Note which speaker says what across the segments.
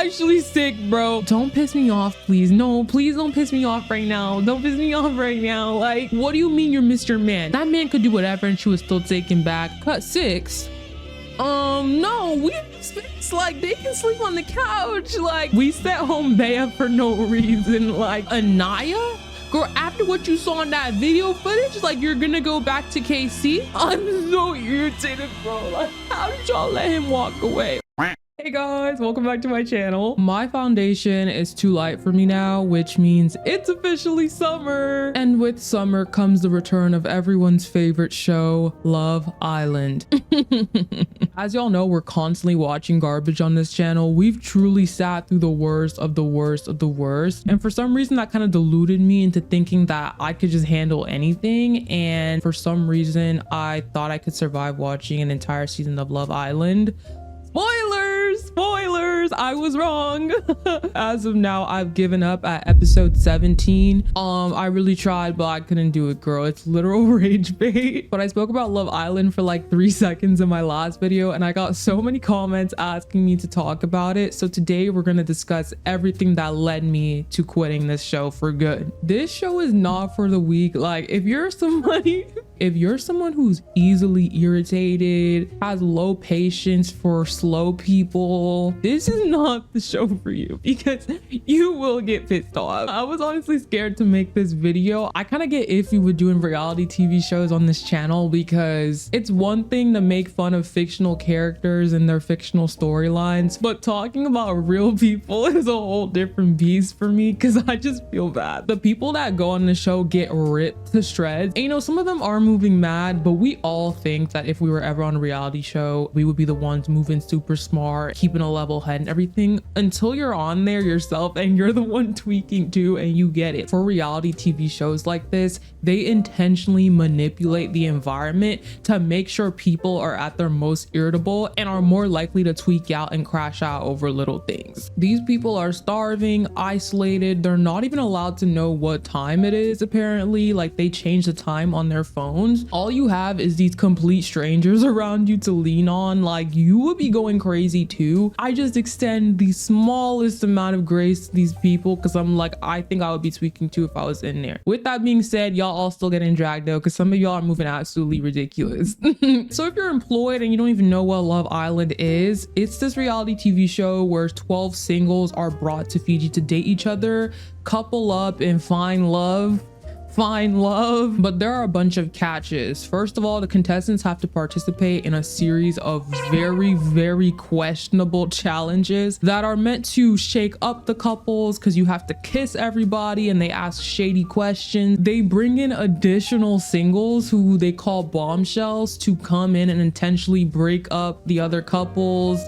Speaker 1: actually sick, bro. Don't piss me off, please. No, please don't piss me off right now. Don't piss me off right now. Like, what do you mean you're Mr. Man? That man could do whatever and she was still taken back. Cut 6. No, it's like they can sleep on the couch. Like, we sent home Bea for no reason. Like, Aniya? Girl, after what you saw in that video footage, like, you're gonna go back to KC? I'm so irritated, bro. Like, how did y'all let him walk away? Hey guys, welcome back to my channel. My foundation is too light for me now, which means it's officially summer. And with summer comes the return of everyone's favorite show, Love Island. As y'all know, we're constantly watching garbage on this channel. We've truly sat through the worst of the worst of the worst. And for some reason, that kind of deluded me into thinking that I could just handle anything. And for some reason, I thought I could survive watching an entire season of Love Island. Spoilers, I was wrong. As of now, I've given up at episode 17. I really tried, but I couldn't do it, girl. It's literal rage bait. But I spoke about Love Island for like 3 seconds in my last video, and I got so many comments asking me to talk about it. So today we're gonna discuss everything that led me to quitting this show for good. This show is not for the weak. Like, if you're someone who's easily irritated, has low patience for slow people, this is not the show for you, because you will get pissed off. I was honestly scared to make this video. I kind of get iffy with doing reality TV shows on this channel, because it's one thing to make fun of fictional characters and their fictional storylines, but talking about real people is a whole different beast for me, because I just feel bad. The people that go on the show get ripped to shreds. And, you know, some of them are moving mad, but we all think that if we were ever on a reality show, we would be the ones moving super smart, keeping a level head and everything, until you're on there yourself and you're the one tweaking too, and you get it. For reality TV shows like this, they intentionally manipulate the environment to make sure people are at their most irritable and are more likely to tweak out and crash out over little things. These people are starving, isolated, they're not even allowed to know what time it is, apparently. Like, they change the time on their phones. All you have is these complete strangers around you to lean on. Like, you would be going crazy too. I just extend the smallest amount of grace to these people, because I'm like, I think I would be tweaking too if I was in there. With that being said, y'all all still getting dragged though, because some of y'all are moving absolutely ridiculous. So if you're employed and you don't even know what Love Island is, it's this reality TV show where 12 singles are brought to Fiji to date each other, couple up, and find love. But there are a bunch of catches. First of all, the contestants have to participate in a series of very questionable challenges that are meant to shake up the couples, because you have to kiss everybody and they ask shady questions. They bring in additional singles who they call bombshells to come in and intentionally break up the other couples.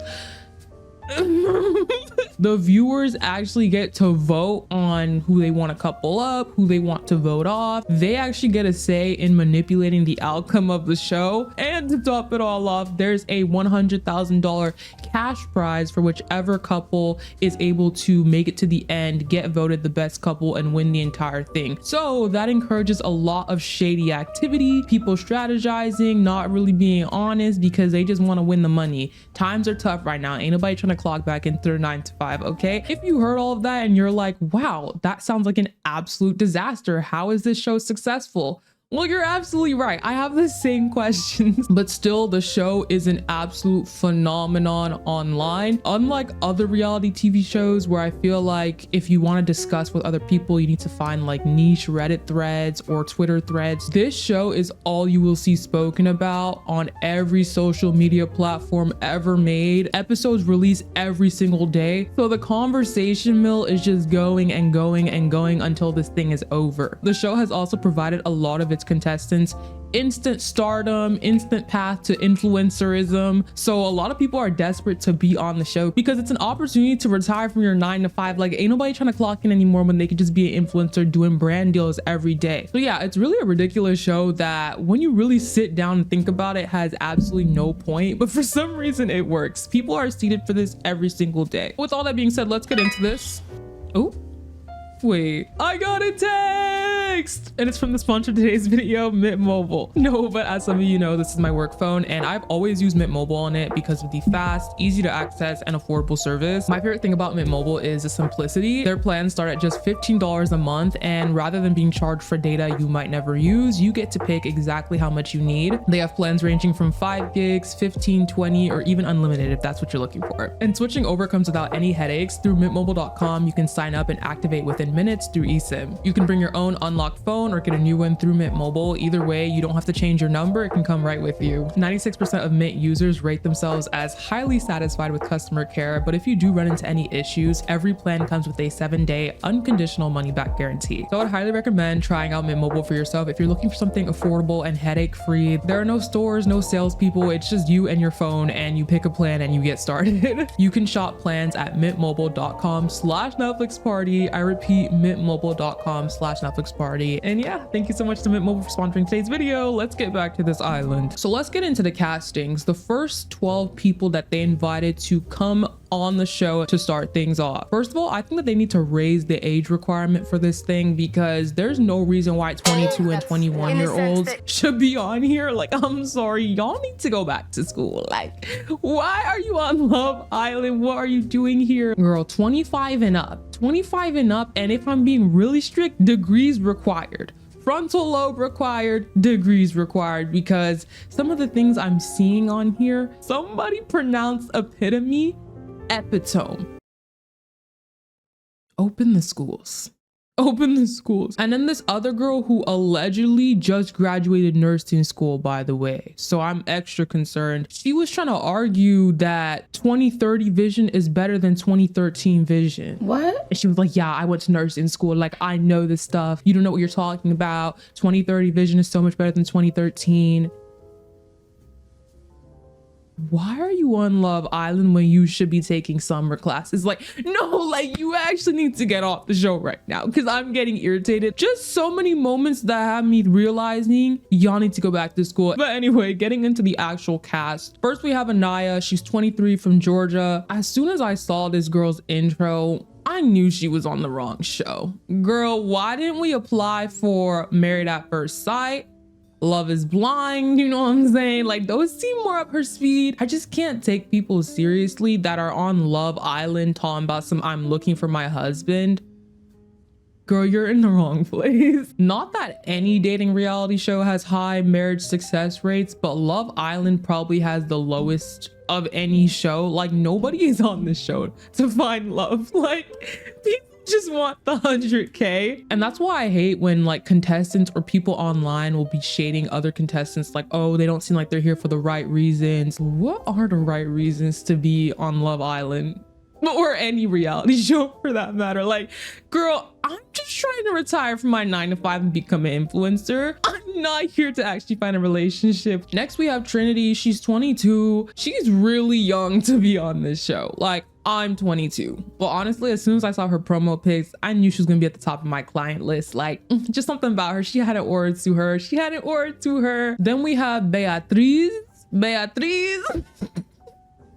Speaker 1: The viewers actually get to vote on who they want to couple up, who they want to vote off. They actually get a say in manipulating the outcome of the show. And to top it all off, there's a $100,000 cash prize for whichever couple is able to make it to the end, get voted the best couple, and win the entire thing. So that encourages a lot of shady activity, people strategizing, not really being honest because they just want to win the money. Times are tough right now. Ain't nobody trying to clock back into their 9 to 5, okay? If you heard all of that and you're like, wow, that sounds like an absolute disaster, how is this show successful? Well, you're absolutely right. I have the same questions, but still the show is an absolute phenomenon online. Unlike other reality TV shows where I feel like if you want to discuss with other people, you need to find like niche Reddit threads or Twitter threads. This show is all you will see spoken about on every social media platform ever made. Episodes release every single day. So the conversation mill is just going and going and going until this thing is over. The show has also provided a lot of its contestants instant stardom, instant path to influencerism. So a lot of people are desperate to be on the show because it's an opportunity to retire from your 9 to 5. Like, ain't nobody trying to clock in anymore when they could just be an influencer doing brand deals every day. So yeah, it's really a ridiculous show that when you really sit down and think about it, has absolutely no point, but for some reason it works. People are seated for this every single day. With all that being said, let's get into this. Oh, wait, I got a 10. next? And it's from the sponsor of today's video, Mint Mobile. No, but as some of you know, this is my work phone and I've always used Mint Mobile on it because of the fast, easy to access and affordable service. My favorite thing about Mint Mobile is the simplicity. Their plans start at just $15 a month, and rather than being charged for data you might never use, you get to pick exactly how much you need. They have plans ranging from 5 gigs, 15, 20, or even unlimited if that's what you're looking for. And switching over comes without any headaches. Through mintmobile.com, you can sign up and activate within minutes through eSIM. You can bring your own unlocked phone or get a new one through Mint Mobile. Either way, you don't have to change your number, it can come right with you. 96% of Mint users rate themselves as highly satisfied with customer care, but if you do run into any issues, every plan comes with a 7-day unconditional money-back guarantee. So I would highly recommend trying out Mint Mobile for yourself if you're looking for something affordable and headache-free. There are no stores, no salespeople, it's just you and your phone, and you pick a plan and you get started. You can shop plans at mintmobile.com/Netflix party. I repeat, mintmobile.com/Netflix party. And yeah, thank you so much to Mint Mobile for sponsoring today's video. Let's get back to this island. So let's get into the castings. The first 12 people that they invited to come on the show to start things off. First of all, I think that they need to raise the age requirement for this thing because there's no reason why 22 and 21-year-olds should be on here. Like, I'm sorry, y'all need to go back to school. Like, why are you on Love Island? What are you doing here? Girl, 25 and up. 25 and up, and if I'm being really strict, degrees required. Frontal lobe required, degrees required, because some of the things I'm seeing on here, somebody pronounced epitome epitome. Open the schools. Open the schools. And then this other girl who allegedly just graduated nursing school, by the way. So I'm extra concerned. She was trying to argue that 2030 vision is better than 2013 vision. What? And she was like, yeah, I went to nursing school. Like, I know this stuff. You don't know what you're talking about. 2030 vision is so much better than 2013. Why are you on Love Island when you should be taking summer classes? Like, no, like, you actually need to get off the show right now because I'm getting irritated. Just so many moments that have me realizing y'all need to go back to school. But anyway, getting into the actual cast. First, we have Aniya. She's 23 from Georgia. As soon as I saw this girl's intro, I knew she was on the wrong show. Girl, why didn't we apply for Married at First Sight? Love is Blind, you know what I'm saying? Like, those seem more up her speed. I just can't take people seriously that are on Love Island talking about some I'm looking for my husband. Girl, you're in the wrong place. Not that any dating reality show has high marriage success rates, but Love Island probably has the lowest of any show. Like, nobody is on this show to find love. Like, people just want the 100K. And that's why I hate when like contestants or people online will be shading other contestants like, oh, they don't seem like they're here for the right reasons. What are the right reasons to be on Love Island? Or any reality show for that matter? Like, girl, I'm just trying to retire from my 9-to-5 and become an influencer. I'm not here to actually find a relationship. Next, we have Trinity. She's 22. She's really young to be on this show. Like, I'm 22. Well, honestly, as soon as I saw her promo pics, I knew she was gonna be at the top of my client list. Like, just something about her. She had an aura to her. She had an aura to her. Then we have Beatriz.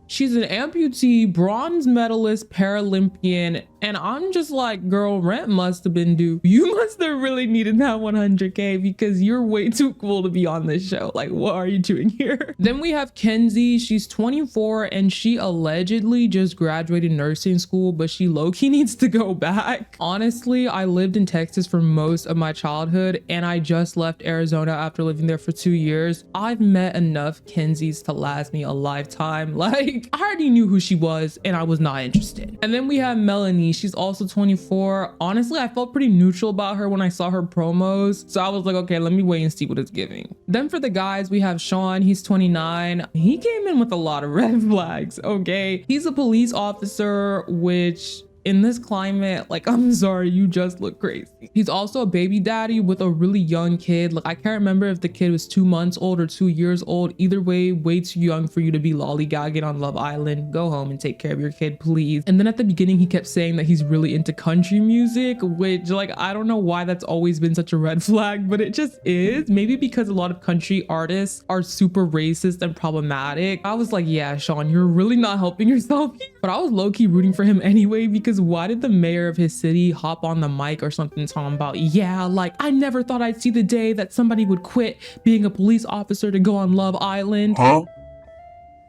Speaker 1: She's an amputee, bronze medalist, Paralympian, and I'm just like, girl, rent must have been due. You must have really needed that 100K because you're way too cool to be on this show. Like, what are you doing here? Then we have Kenzie. She's 24 and she allegedly just graduated nursing school, but she low-key needs to go back. Honestly, I lived in Texas for most of my childhood and I just left Arizona after living there for 2 years. I've met enough Kenzies to last me a lifetime. Like, I already knew who she was and I was not interested. And then we have Melanie. She's also 24. Honestly, I felt pretty neutral about her when I saw her promos. So I was like, okay, let me wait and see what it's giving. Then for the guys, we have Sean. He's 29. He came in with a lot of red flags, okay? He's a police officer, which in this climate, like, I'm sorry, you just look crazy. He's also a baby daddy with a really young kid. Like, I can't remember if the kid was 2 months old or 2 years old. Either way, way too young for you to be lollygagging on Love Island. Go home and take care of your kid, please. And then at the beginning, he kept saying that he's really into country music, which, like, I don't know why that's always been such a red flag, but it just is. Maybe because a lot of country artists are super racist and problematic. I was like, yeah, Sean, you're really not helping yourself. But I was low-key rooting for him anyway, because because why did the mayor of his city hop on the mic or something talking about, yeah, like, I never thought I'd see the day that somebody would quit being a police officer to go on Love Island? Huh?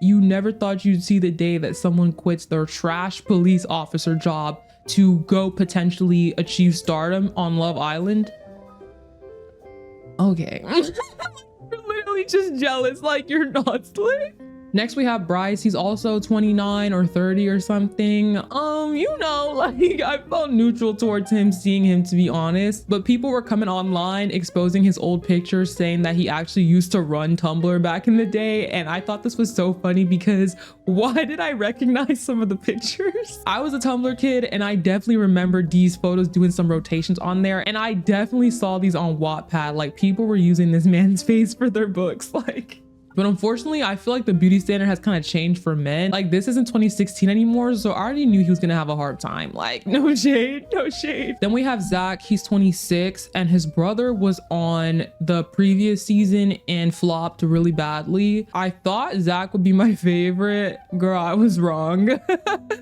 Speaker 1: You never thought you'd see the day that someone quits their trash police officer job to go potentially achieve stardom on Love Island? Okay. You're literally just jealous, like you're not slick. Next we have Bryce. He's also 29 or 30 or something. You know, like I felt neutral towards him, seeing him, to be honest, but people were coming online exposing his old pictures, saying that he actually used to run Tumblr back in the day. And I thought this was so funny because why did I recognize some of the pictures? I was a Tumblr kid and I definitely remembered these photos doing some rotations on there. And I definitely saw these on Wattpad. Like people were using this man's face for their books. Like, but unfortunately, I feel like the beauty standard has kind of changed for men. Like this isn't 2016 anymore, so I already knew he was gonna have a hard time. Like no shade, no shade. Then we have Zach. He's 26 and his brother was on the previous season and flopped really badly. I thought Zach would be my favorite. Girl, I was wrong.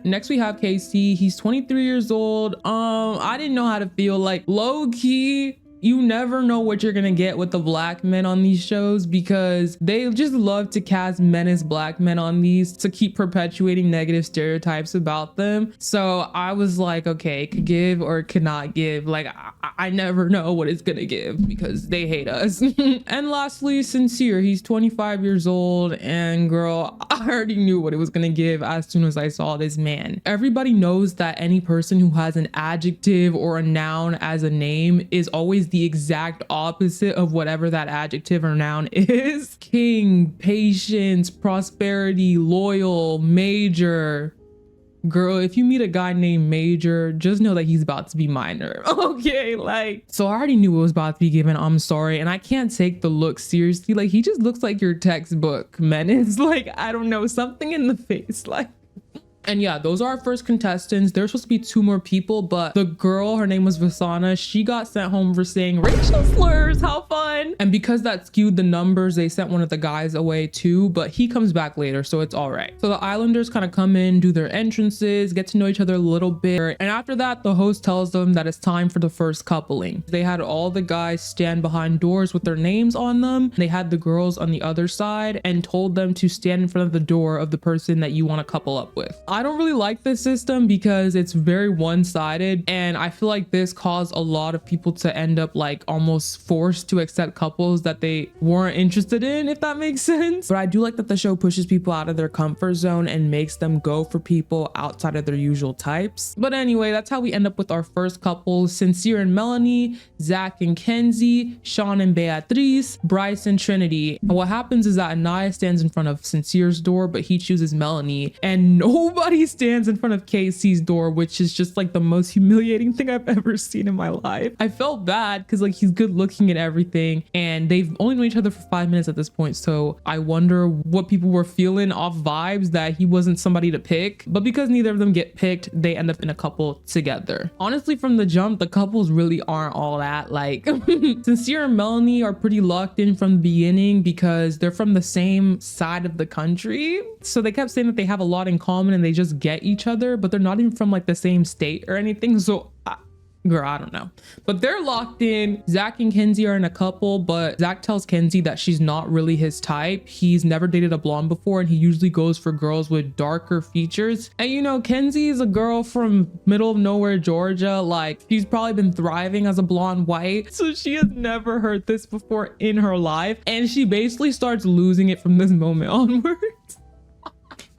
Speaker 1: Next we have KC. He's 23 years old. I didn't know how to feel. Like low key, you never know what you're gonna get with the black men on these shows because they just love to cast men as black men on these to keep perpetuating negative stereotypes about them. So I was like, okay, it could give or it could not give. Like I never know what it's gonna give because they hate us. And lastly, Sincere. He's 25 years old and girl, I already knew what it was gonna give as soon as I saw this man. Everybody knows that any person who has an adjective or a noun as a name is always the exact opposite of whatever that adjective or noun is. King, patience, prosperity, loyal, major. Girl, if you meet a guy named Major, just know that he's about to be minor. Okay, like, so I already knew it was about to be given. I'm sorry. And I can't take the look seriously. Like, he just looks like your textbook menace. Like, I don't know, something in the face. Like, and yeah, those are our first contestants. There's supposed to be 2 more people, but the girl, her name was Vasana, she got sent home for saying racial slurs. How fun. And because that skewed the numbers, they sent one of the guys away too, but he comes back later, so it's all right. So the Islanders kind of come in, do their entrances, get to know each other a little bit. And after that, the host tells them that it's time for the first coupling. They had all the guys stand behind doors with their names on them. They had the girls on the other side and told them to stand in front of the door of the person that you want to couple up with. I don't really like this system because it's very one-sided, and I feel like this caused a lot of people to end up like almost forced to accept couples that they weren't interested in, if that makes sense. But I do like that the show pushes people out of their comfort zone and makes them go for people outside of their usual types. But anyway, that's how we end up with our first couple: Sincere and Melanie, Zach and Kenzie, Sean and Beatrice, Bryce and Trinity. And what happens is that Aniya stands in front of Sincere's door, but he chooses Melanie, and nobody stands in front of KC's door, which is just like the most humiliating thing I've ever seen in my life. I felt bad because like he's good looking and everything, and they've only known each other for 5 minutes at this point, so I wonder what people were feeling off vibes that he wasn't somebody to pick. But because neither of them get picked, they end up in a couple together. Honestly, from the jump, the couples really aren't all that. Like Sincere and Melanie are pretty locked in from the beginning because they're from the same side of the country, so they kept saying that they have a lot in common and they just get each other, but they're not even from like the same state or anything. So girl, I don't know, but they're locked in. Zach and Kenzie are in a couple, but Zach tells Kenzie that she's not really his type. He's never dated a blonde before and he usually goes for girls with darker features. And you know, Kenzie is a girl from middle of nowhere, Georgia. Like, she's probably been thriving as a blonde white, so she has never heard this before in her life, and she basically starts losing it from this moment onwards.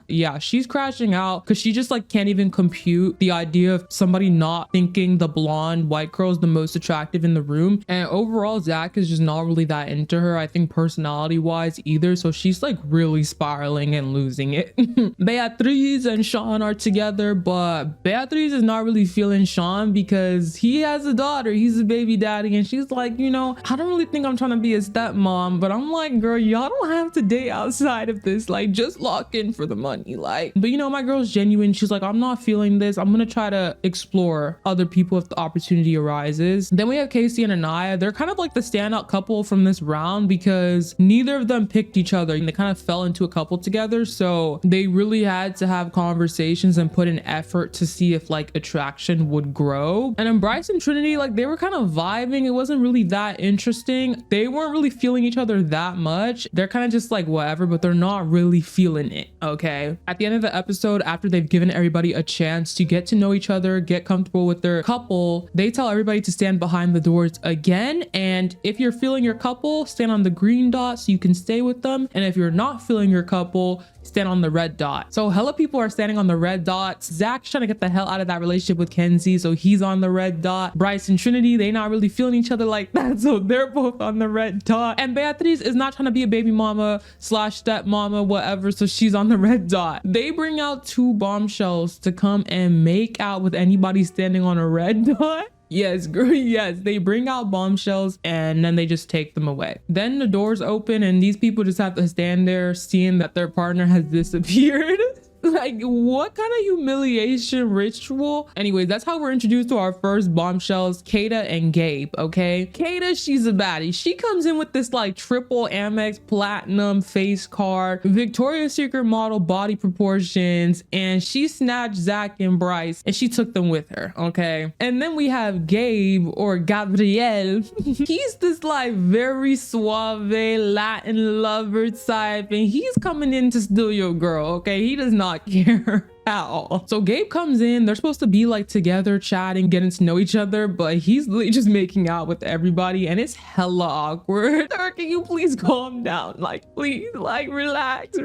Speaker 1: Yeah, she's crashing out because she just like can't even compute the idea of somebody not thinking the blonde white girl is the most attractive in the room. And overall, Zach is just not really that into her, I think, personality wise either. So she's like really spiraling and losing it. Beatrice and Sean are together, but Beatrice is not really feeling Sean because he has a daughter, he's a baby daddy, and she's like, you know, I don't really think I'm trying to be a stepmom. But I'm like, girl, y'all don't have to date outside of this. Like, just lock in for the money. funny. Like, but you know, my girl's genuine. She's like, I'm not feeling this. I'm gonna try to explore other people if the opportunity arises. Then we have Casey and Aniya. They're kind of like the standout couple from this round because neither of them picked each other and they kind of fell into a couple together. So they really had to have conversations and put in effort to see if like attraction would grow. And then Bryce and Trinity, like they were kind of vibing. It wasn't really that interesting. They weren't really feeling each other that much. They're kind of just like whatever, but they're not really feeling it. Okay. At the end of the episode, after they've given everybody a chance to get to know each other, get comfortable with their couple, they tell everybody to stand behind the doors again. And if you're feeling your couple, stand on the green dot so you can stay with them. And if you're not feeling your couple, stand on the red dot. So hella people are standing on the red dots. Zach's trying to get the hell out of that relationship with Kenzie, so he's on the red dot. Bryce and Trinity, they not really feeling each other like that, so they're both on the red dot. And Beatriz is not trying to be a baby mama slash stepmama, whatever, so she's on the red dot. They bring out 2 bombshells to come and make out with anybody standing on a red dot. Yes, girl, yes. They bring out bombshells and then they just take them away. Then the doors open and these people just have to stand there seeing that their partner has disappeared. Like, what kind of humiliation ritual? Anyways, that's how we're introduced to our first bombshells, Kata and Gabe, okay? Kata, she's a baddie. She comes in with this like triple Amex platinum face card, Victoria's Secret model body proportions, and she snatched Zach and Bryce and she took them with her, okay? And then we have Gabe, or Gabriel. He's this like very suave Latin lover type, and he's coming in to steal your girl, okay? He does not care at all. So Gabe comes in, they're supposed to be like together chatting, getting to know each other, but he's literally just making out with everybody and it's hella awkward. Sir, can you please calm down? Like, please, like, relax.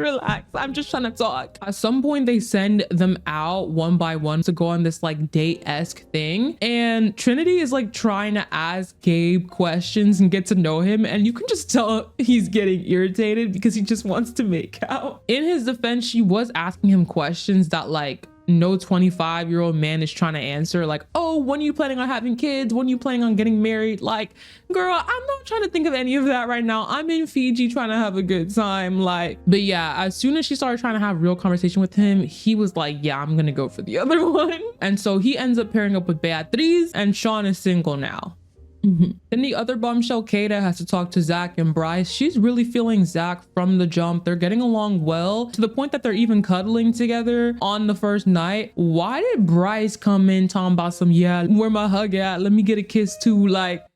Speaker 1: I'm just trying to talk. At some point they send them out one by one to go on this like date-esque thing, and Trinity is like trying to ask Gabe questions and get to know him, and you can just tell he's getting irritated because he just wants to make out. In his defense, she was asking him questions that like no 25-year-old man is trying to answer, like, oh, when are you planning on having kids? When are you planning on getting married? Like, girl, I'm not trying to think of any of that right now. I'm in Fiji trying to have a good time. Like, but yeah, as soon as she started trying to have real conversation with him, he was like, yeah, I'm gonna go for the other one. And so he ends up pairing up with Beatriz, and Sean is single now. Then the other bombshell, Kata, has to talk to Zach and Bryce. She's really feeling Zach from the jump. They're getting along well to the point that they're even cuddling together on the first night. Why did Bryce come in talking about some, yeah, where my hug at? Let me get a kiss too. Like,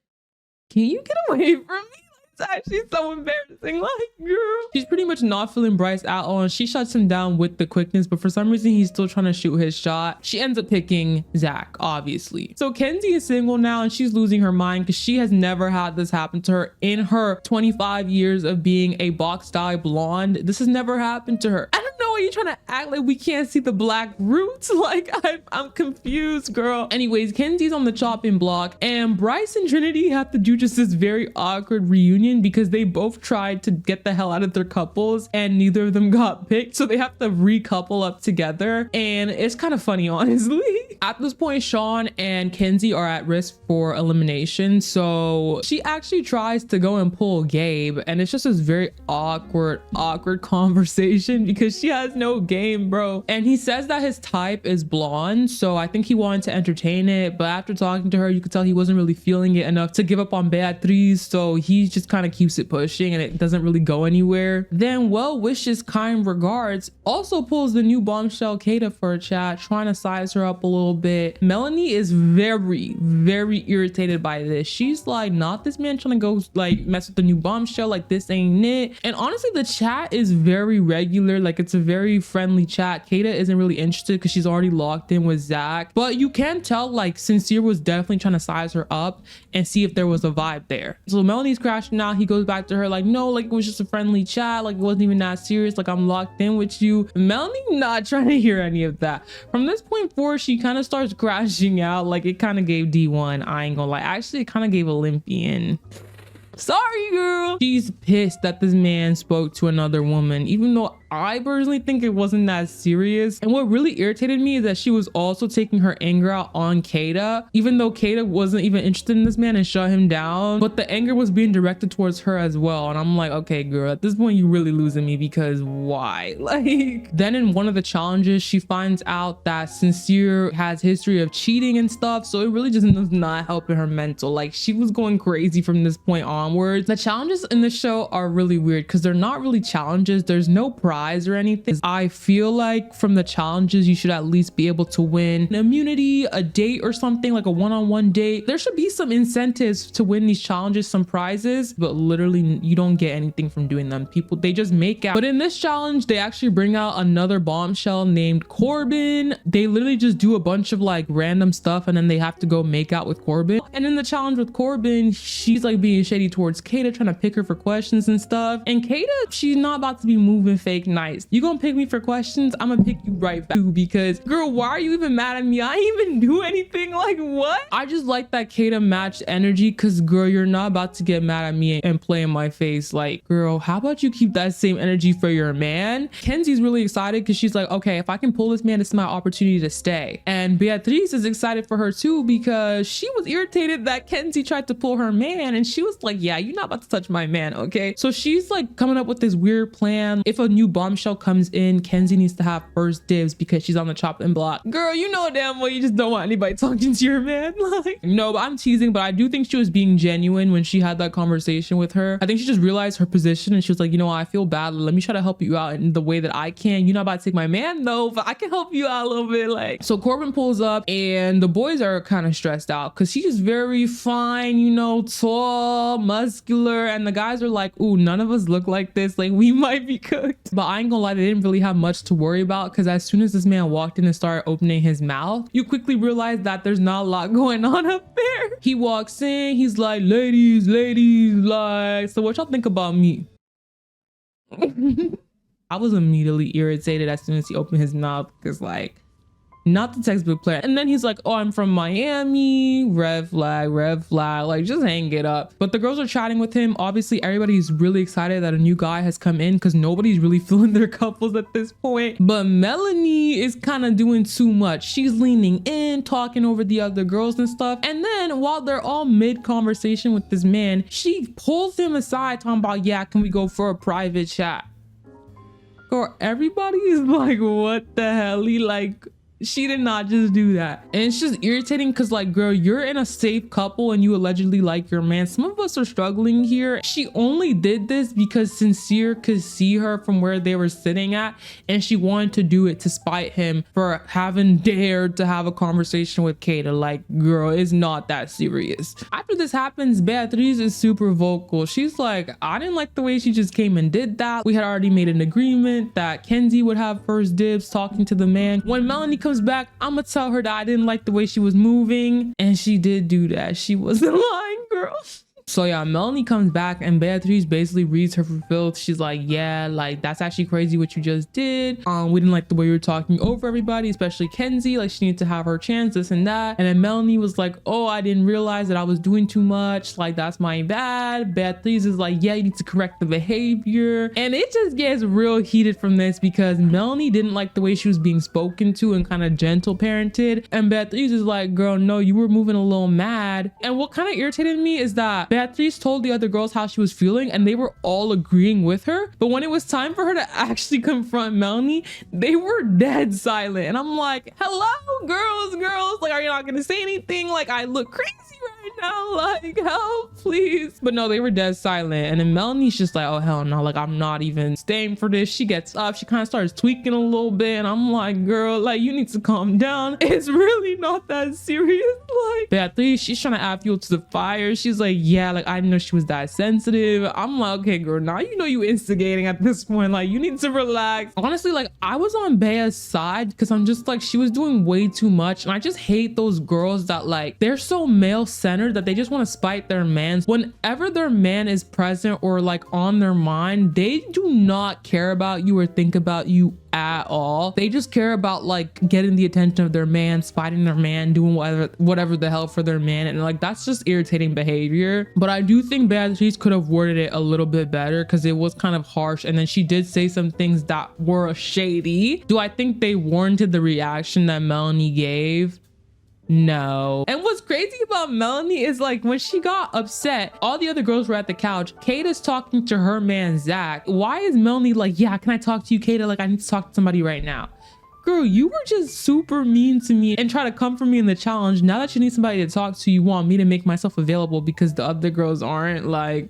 Speaker 1: can you get away from me? It's actually so embarrassing. Like, girl, she's pretty much not feeling Bryce at all, and she shuts him down with the quickness, but for some reason he's still trying to shoot his shot. She ends up picking Zach, obviously. So Kenzie is single now and she's losing her mind because she has never had this happen to her in her 25 years of being a box dye blonde. This has never happened to her. I don't know why you're trying to act like we can't see the black roots. Like, I'm confused, girl. Anyways, Kenzie's on the chopping block and Bryce and Trinity have to do just this very awkward reunion because they both tried to get the hell out of their couples and neither of them got picked, so they have to recouple up together, and it's kind of funny, honestly. At this point, Sean and Kenzie are at risk for elimination, so she actually tries to go and pull Gabe, and it's just this very awkward conversation because she has no game, bro. And he says that his type is blonde, so I think he wanted to entertain it, but after talking to her, you could tell he wasn't really feeling it enough to give up on Beatriz, so he just kind of keeps it pushing and it doesn't really go anywhere. Then well wishes, kind regards also pulls the new bombshell Kata for a chat, trying to size her up a little bit. Melanie is very irritated by this. She's like, not this man trying to go like mess with the new bombshell, like this ain't it. And honestly, the chat is very regular, like it's a very friendly chat. Kata isn't really interested because she's already locked in with Zach, but you can tell like Sincere was definitely trying to size her up and see if there was a vibe there. So Melanie's crashing out. He goes back to her like, no, like it was just a friendly chat, like it wasn't even that serious, like I'm locked in with you. Melanie not trying to hear any of that. From this point forward, she kind of starts crashing out. Like it kind of gave D1, I ain't gonna lie. Actually, it kind of gave Olympian. Sorry, girl. She's pissed that this man spoke to another woman, even though I personally think it wasn't that serious. And what really irritated me is that she was also taking her anger out on Kata, even though Kata wasn't even interested in this man and shut him down, but the anger was being directed towards her as well. And I'm like, okay girl, at this point you really losing me, because why? Like, then in one of the challenges she finds out that Sincere has history of cheating and stuff, so it really just does not help in her mental. Like, she was going crazy from this point onwards. The challenges in the show are really weird because they're not really challenges. There's no prize or anything. I feel like from the challenges you should at least be able to win an immunity, a date or something, like a one-on-one date. There should be some incentives to win these challenges, some prizes, but literally you don't get anything from doing them. People, they just make out. But in this challenge they actually bring out another bombshell named Corbin. They literally just do a bunch of like random stuff and then they have to go make out with Corbin. And in the challenge with Corbin, she's like being shady towards Kata, trying to pick her for questions and stuff. And Kata, she's not about to be moving fake nice. You gonna pick me for questions, I'm gonna pick you right back too, because girl, why are you even mad at me? I ain't even do anything. Like, what? I just like that Kata matched energy, because girl, you're not about to get mad at me and play in my face. Like, girl, how about you keep that same energy for your man? Kenzie's really excited because she's like, okay, if I can pull this man, it's my opportunity to stay. And Beatrice is excited for her too, because she was irritated that Kenzie tried to pull her man, and she was like, yeah, you're not about to touch my man, okay? So she's like coming up with this weird plan. If a new bombshell comes in, Kenzie needs to have first dibs because she's on the chopping block. Girl, you know damn well you just don't want anybody talking to your man. Like, no, but I'm teasing, but I do think she was being genuine when she had that conversation with her. I think she just realized her position and she was like, you know, I feel bad, let me try to help you out in the way that I can. You're not about to take my man though, but I can help you out a little bit. Like, so Corbin pulls up and the boys are kind of stressed out because he's very fine, you know, tall, muscular, and the guys are like, ooh, none of us look like this, like we might be cooked. But I ain't gonna lie, they didn't really have much to worry about, because as soon as this man walked in and started opening his mouth, you quickly realize that there's not a lot going on up there. He walks in, he's like, ladies, like, so what y'all think about me? I was immediately irritated as soon as he opened his mouth, because like, not the textbook player. And then he's like, oh, I'm from Miami, red flag, like just hang it up. But the girls are chatting with him. Obviously everybody's really excited that a new guy has come in, because nobody's really feeling their couples at this point. But Melanie is kind of doing too much. She's leaning in, talking over the other girls and stuff. And then while they're all mid conversation with this man, she pulls him aside talking about, yeah, can we go for a private chat? Or everybody is like, what the hell? Like, she did not just do that. And it's just irritating because like, girl, you're in a safe couple and you allegedly like your man. Some of us are struggling here. She only did this because Sincere could see her from where they were sitting at, and she wanted to do it to spite him for having dared to have a conversation with Kata. Like, girl, it's not that serious. After this happens, Beatrice is super vocal. She's like, I didn't like the way she just came and did that. We had already made an agreement that Kenzie would have first dibs talking to the man. When Melanie comes back, I'm gonna tell her that I didn't like the way she was moving, and she did do that. She wasn't lying, girl. So yeah, Melanie comes back and Beatrice basically reads her for filth. She's like, yeah, like that's actually crazy what you just did. We didn't like the way you were talking over everybody, especially Kenzie. Like, she needs to have her chance, this and that. And then Melanie was like, oh, I didn't realize that I was doing too much. Like, that's my bad. Beatrice is like, yeah, you need to correct the behavior. And it just gets real heated from this because Melanie didn't like the way she was being spoken to and kind of gentle parented. And Beatrice is like, girl, no, you were moving a little mad. And what kind of irritated me is that Beatrice told the other girls how she was feeling and they were all agreeing with her. But when it was time for her to actually confront Melanie, they were dead silent. And I'm like, hello, girls, like, are you not gonna say anything? Like, I look crazy right now, like, help, please. But no, they were dead silent. And then Melanie's just like, oh, hell no, like, I'm not even staying for this. She gets up, she kind of starts tweaking a little bit. And I'm like, girl, like, you need to calm down. It's really not that serious. Like, Beatrice, she's trying to add fuel to the fire. She's like, yeah, like, I didn't know she was that sensitive. I'm like, okay, girl, now you know you instigating at this point. Like, you need to relax. Honestly, like, I was on Bea's side because I'm just like, she was doing way too much. And I just hate those girls that, like, they're so male-centered centered that they just want to spite their man. Whenever their man is present or like on their mind, they do not care about you or think about you at all. They just care about like getting the attention of their man, spiting their man, doing whatever the hell for their man, and like that's just irritating behavior. But I do think Beatrice could have worded it a little bit better because it was kind of harsh, and then she did say some things that were shady. Do I think they warranted the reaction that Melanie gave? No. And what's crazy about Melanie is like when she got upset, all the other girls were at the couch. Kata's talking to her man Zach. Why is Melanie like, yeah, can I talk to you, Kata? Like, I need to talk to somebody right now. Girl, you were just super mean to me and try to come for me in the challenge. Now that you need somebody to talk to, you want me to make myself available because the other girls aren't. Like,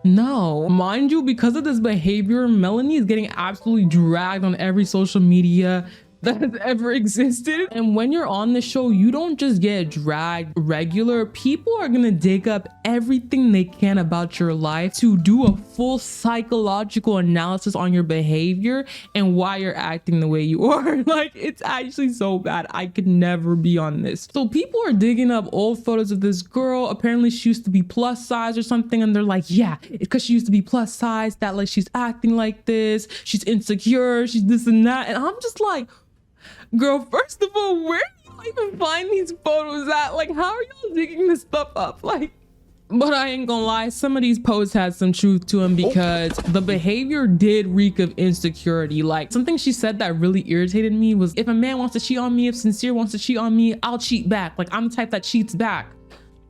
Speaker 1: no. Mind you, because of this behavior, Melanie is getting absolutely dragged on every social media that has ever existed. And when you're on the show, you don't just get dragged regular. People are gonna dig up everything they can about your life to do a full psychological analysis on your behavior and why you're acting the way you are. Like, it's actually so bad. I could never be on this. So people are digging up old photos of this girl. Apparently she used to be plus size or something, and they're like, yeah, it's because she used to be plus size that like she's acting like this, she's insecure, she's this and that. And I'm just like, girl, first of all, where do you even find these photos at? Like, how are y'all digging this stuff up? Like, but I ain't gonna lie, some of these posts had some truth to them because the behavior did reek of insecurity. Like, something she said that really irritated me was, if a man wants to cheat on me, if Sincere wants to cheat on me, I'll cheat back. Like, I'm the type that cheats back.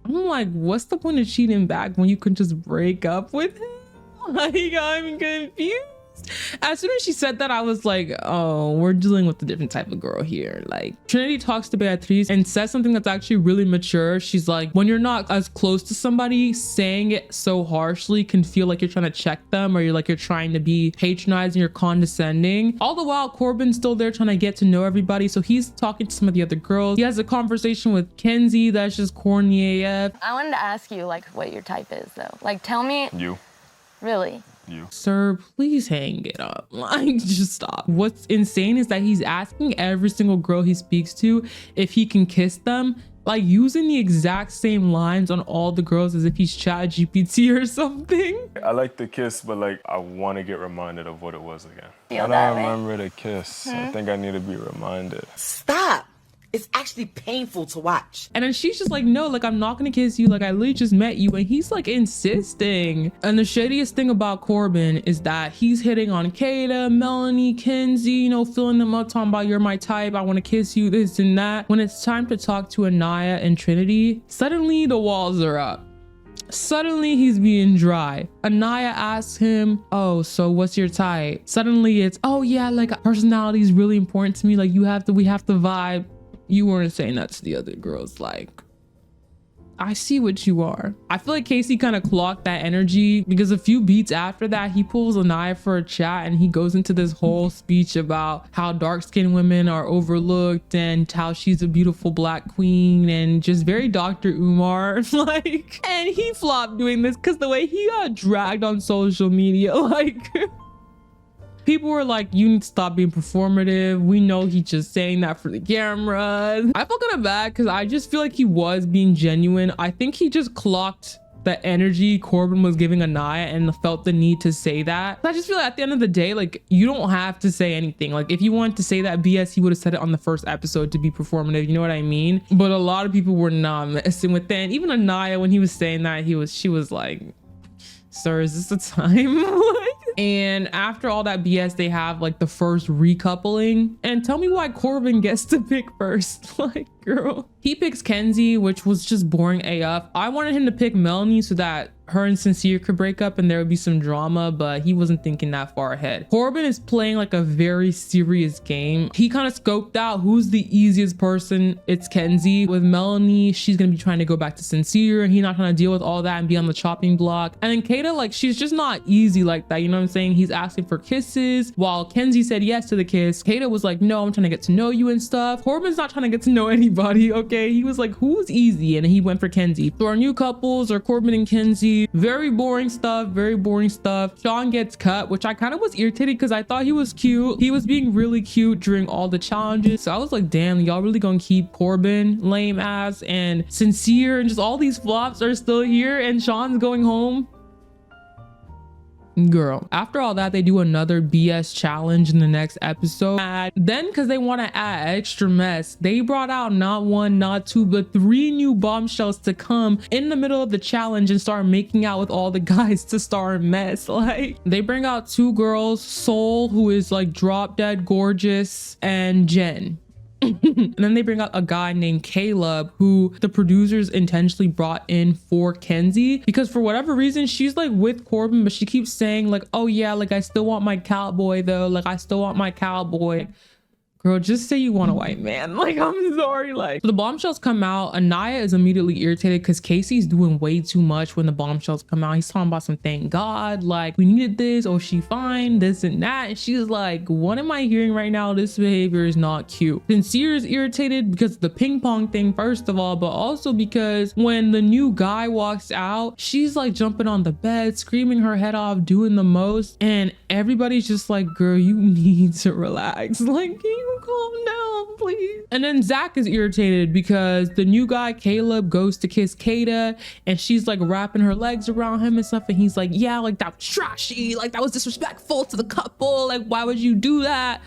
Speaker 1: I'm like, what's the point of cheating back when you can just break up with him? Like, I'm confused. As soon as she said that, I was like, oh, we're dealing with a different type of girl here. Like, Trinity talks to Beatrice and says something that's actually really mature. She's like, when you're not as close to somebody, saying it so harshly can feel like you're trying to check them, or you're trying to be patronizing or condescending. All the while, Corbin's still there trying to get to know everybody. So he's talking to some of the other girls. He has a conversation with Kenzie that's just corny AF.
Speaker 2: I wanted to ask you, like, what your type is, though. Like, tell me.
Speaker 3: You.
Speaker 2: Really?
Speaker 3: You.
Speaker 1: Sir, please hang it up. Like, just stop. What's insane is that he's asking every single girl he speaks to if he can kiss them, like using the exact same lines on all the girls as if he's ChatGPT or something.
Speaker 3: I like the kiss, but like, I want to get reminded of what it was again.
Speaker 2: Feel
Speaker 3: I
Speaker 2: that
Speaker 3: don't
Speaker 2: way?
Speaker 3: remember the kiss. I think I need to be reminded.
Speaker 4: Stop. It's actually painful to watch.
Speaker 1: And then she's just like, no, like, I'm not gonna kiss you. Like, I literally just met you. And he's like insisting. And the shadiest thing about Corbin is that he's hitting on Kata, Melanie, Kenzie, you know, filling them up, talking about, you're my type, I want to kiss you, this and that. When it's time to talk to Aniya and Trinity, suddenly the walls are up. Suddenly he's being dry. Aniya asks him, oh, so what's your type? Suddenly it's, oh yeah, like, personality is really important to me. Like, we have to vibe. You weren't saying that to the other girls. Like, I see what you are. I feel like Casey kind of clocked that energy because a few beats after that, he pulls Aniya for a chat and he goes into this whole speech about how dark-skinned women are overlooked and how she's a beautiful black queen and just very Dr. Umar. Like, and he flopped doing this because the way he got dragged on social media, like, people were like, you need to stop being performative. We know he's just saying that for the camera. I felt kind of bad because I just feel like he was being genuine. I think he just clocked the energy Corbin was giving Aniya and felt the need to say that. I just feel like at the end of the day, like, you don't have to say anything. Like, if he wanted to say that BS, he would have said it on the first episode to be performative. You know what I mean? But a lot of people were not messing with that. And even Aniya, when he was saying that, she was like, sir, is this the time? And after all that BS, they have like the first recoupling. And tell me why Corbin gets to pick first. Like, girl. He picks Kenzie, which was just boring AF. I wanted him to pick Melanie so that her and Sincere could break up and there would be some drama, but he wasn't thinking that far ahead. Corbin is playing like a very serious game. He kind of scoped out who's the easiest person. It's Kenzie. With Melanie, she's gonna be trying to go back to Sincere and he's not trying to deal with all that and be on the chopping block. And then Kata, like, she's just not easy like that. You know what I'm saying? He's asking for kisses. While Kenzie said yes to the kiss, Kata was like, no, I'm trying to get to know you and stuff. Corbin's not trying to get to know anybody, okay? He was like, who's easy? And he went for Kenzie. So our new couples are Corbin and Kenzie. leave. Very boring stuff, very boring stuff. Sean gets cut, which I kind of was irritated because I thought he was cute. He was being really cute during all the challenges. So I was like, damn, y'all really gonna keep Corbin lame ass and Sincere and just all these flops are still here and Sean's going home? Girl, after all that, they do another BS challenge in the next episode. And then, because they want to add extra mess, they brought out not one, not two, but 3 new bombshells to come in the middle of the challenge and start making out with all the guys to start mess. Like, they bring out 2 girls, Soul, who is like drop dead gorgeous, and Jen. And then they bring out a guy named Caleb, who the producers intentionally brought in for Kenzie because for whatever reason she's like with Corbin, but she keeps saying like, oh yeah, like I still want my cowboy though, like I still want my cowboy. Girl, just say you want a white man. Like, I'm sorry. Like, so the bombshells come out. Aniya is immediately irritated because Casey's doing way too much when the bombshells come out. He's talking about some thank God, like we needed this, oh she fine, this and that. And she's like, what am I hearing right now? This behavior is not cute. Sincere is irritated because of the ping pong thing, first of all, but also because when the new guy walks out, she's like jumping on the bed, screaming her head off, doing the most. And everybody's just like, girl, you need to relax. Like, can you calm down, please? And then Zach is irritated because the new guy, Caleb, goes to kiss Kata and she's like wrapping her legs around him and stuff. And he's like, yeah, like that was trashy. Like that was disrespectful to the couple. Like, why would you do that?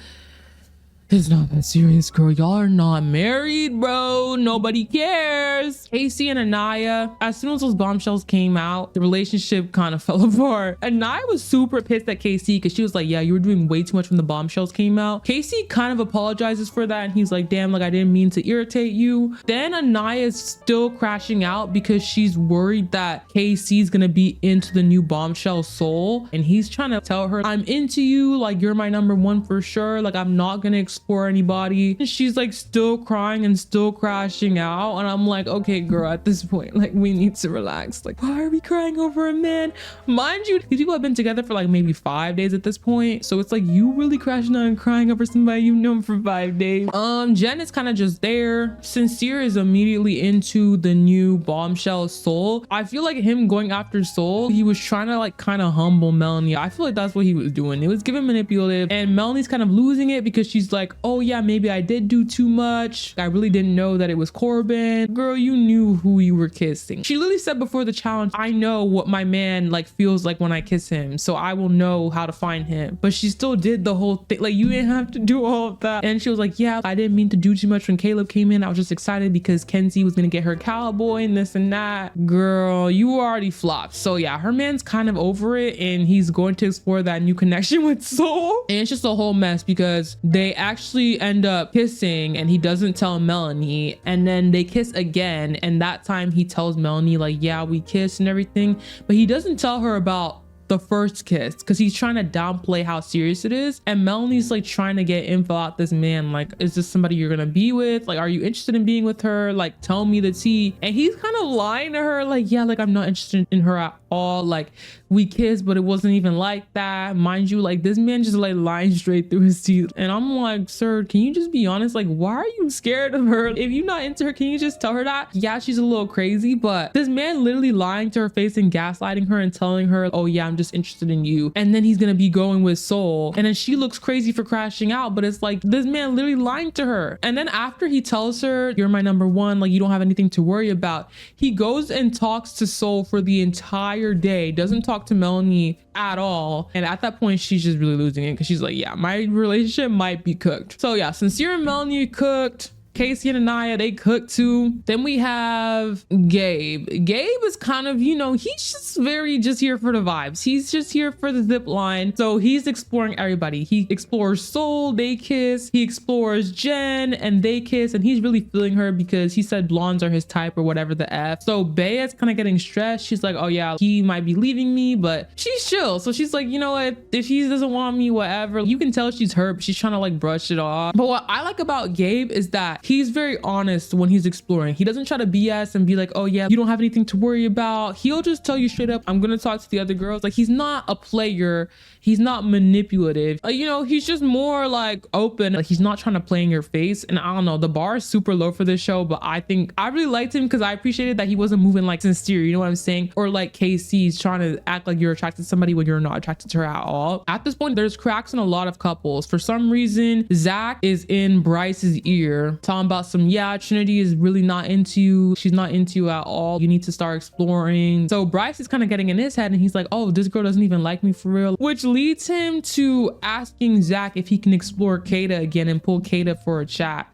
Speaker 1: It's not that serious, girl. Y'all are not married, bro. Nobody cares. Casey and Aniya, as soon as those bombshells came out, the relationship kind of fell apart. Aniya was super pissed at Casey because she was like, yeah, you were doing way too much when the bombshells came out. Casey kind of apologizes for that and he's like, damn, like I didn't mean to irritate you. Then Aniya is still crashing out because she's worried that Casey's gonna be into the new bombshell Soul, and he's trying to tell her, I'm into you, like you're my number one for sure, like I'm not gonna explore anybody. And she's like still crying and still crashing out, and I'm like, okay girl, at this point, like we need to relax. Like, why are we crying over a man? Mind you, these people have been together for like maybe 5 days at this point, so it's like you really crashing out and crying over somebody you've known for 5 days. Jen is kind of just there. Sincere is immediately into the new bombshell Soul. I feel like him going after Soul, he was trying to like kind of humble Melanie. I feel like that's what he was doing. It was giving manipulative, and Melanie's kind of losing it because she's like, oh yeah, maybe I did do too much. I really didn't know that it was Corbin. Girl, you knew who you were kissing. She literally said before the challenge, I know what my man like feels like when I kiss him, so I will know how to find him. But she still did the whole thing. Like, you didn't have to do all of that. And she was like, yeah, I didn't mean to do too much when Caleb came in. I was just excited because Kenzie was gonna get her cowboy and this and that. Girl, you already flopped. So yeah, her man's kind of over it and he's going to explore that new connection with Soul. And it's just a whole mess because they actually end up kissing and he doesn't tell Melanie, and then they kiss again, and that time he tells Melanie like, yeah, we kissed and everything, but he doesn't tell her about the first kiss because he's trying to downplay how serious it is. And Melanie's like trying to get info out this man, like, is this somebody you're gonna be with? Like, are you interested in being with her? Like, tell me the tea. And he's kind of lying to her like, yeah, like I'm not interested in her at all, like we kissed but it wasn't even like that. Mind you, like this man just like lying straight through his teeth. And I'm like, sir, can you just be honest? Like, why are you scared of her? If you're not into her, can you just tell her that? Yeah, she's a little crazy, but this man literally lying to her face and gaslighting her and telling her, oh yeah, I'm just interested in you, and then he's gonna be going with Soul, and then she looks crazy for crashing out. But it's like this man literally lying to her. And then after he tells her, you're my number one, like you don't have anything to worry about, he goes and talks to Soul for the entire day, doesn't talk to Melanie at all. And at that point she's just really losing it because she's like, yeah, my relationship might be cooked. So yeah, Sincere and Melanie cooked. Casey and Aniya, they cook too. Then we have Gabe. Gabe is kind of, you know, he's just very just here for the vibes. He's just here for the zip line. So he's exploring everybody. He explores Soul, they kiss. He explores Jen and they kiss. And he's really feeling her because he said blondes are his type or whatever the F. So Bea is kind of getting stressed. She's like, oh yeah, he might be leaving me, but she's chill. So she's like, you know what? If he doesn't want me, whatever. You can tell she's hurt, but she's trying to like brush it off. But what I like about Gabe is that he's very honest when he's exploring. He doesn't try to BS and be like, oh yeah, you don't have anything to worry about. He'll just tell you straight up, I'm gonna talk to the other girls. Like, he's not a player, he's not manipulative, you know, he's just more like open. Like, he's not trying to play in your face. And I don't know, the bar is super low for this show, but I think I really liked him because I appreciated that he wasn't moving like sincere, you know what I'm saying? Or like KC's trying to act like you're attracted to somebody when you're not attracted to her at all. At this point, there's cracks in a lot of couples. For some reason, Zach is in Bryce's ear talking about some, yeah, Trinity is really not into you, she's not into you at all, you need to start exploring. So Bryce is kind of getting in his head and he's like, oh, this girl doesn't even like me for real, which leads him to asking Zach if he can explore Kada again and pull Kada for a chat.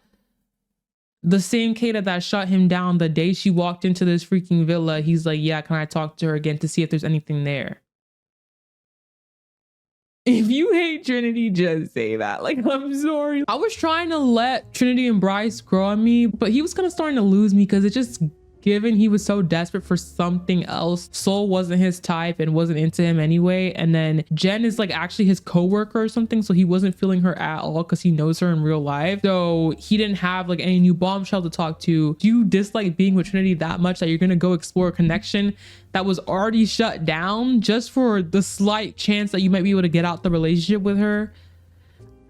Speaker 1: The same Kada that shut him down the day she walked into this freaking villa. He's like, yeah, can I talk to her again to see if there's anything there? If you hate Trinity, just say that. Like, I'm sorry. I was trying to let Trinity and Bryce grow on me, but he was kind of starting to lose me because it just, given he was so desperate for something else, Soul wasn't his type and wasn't into him anyway. And then Jen is like actually his coworker or something, so he wasn't feeling her at all because he knows her in real life. So he didn't have like any new bombshell to talk to. Do you dislike being with Trinity that much that you're gonna go explore a connection that was already shut down just for the slight chance that you might be able to get out the relationship with her?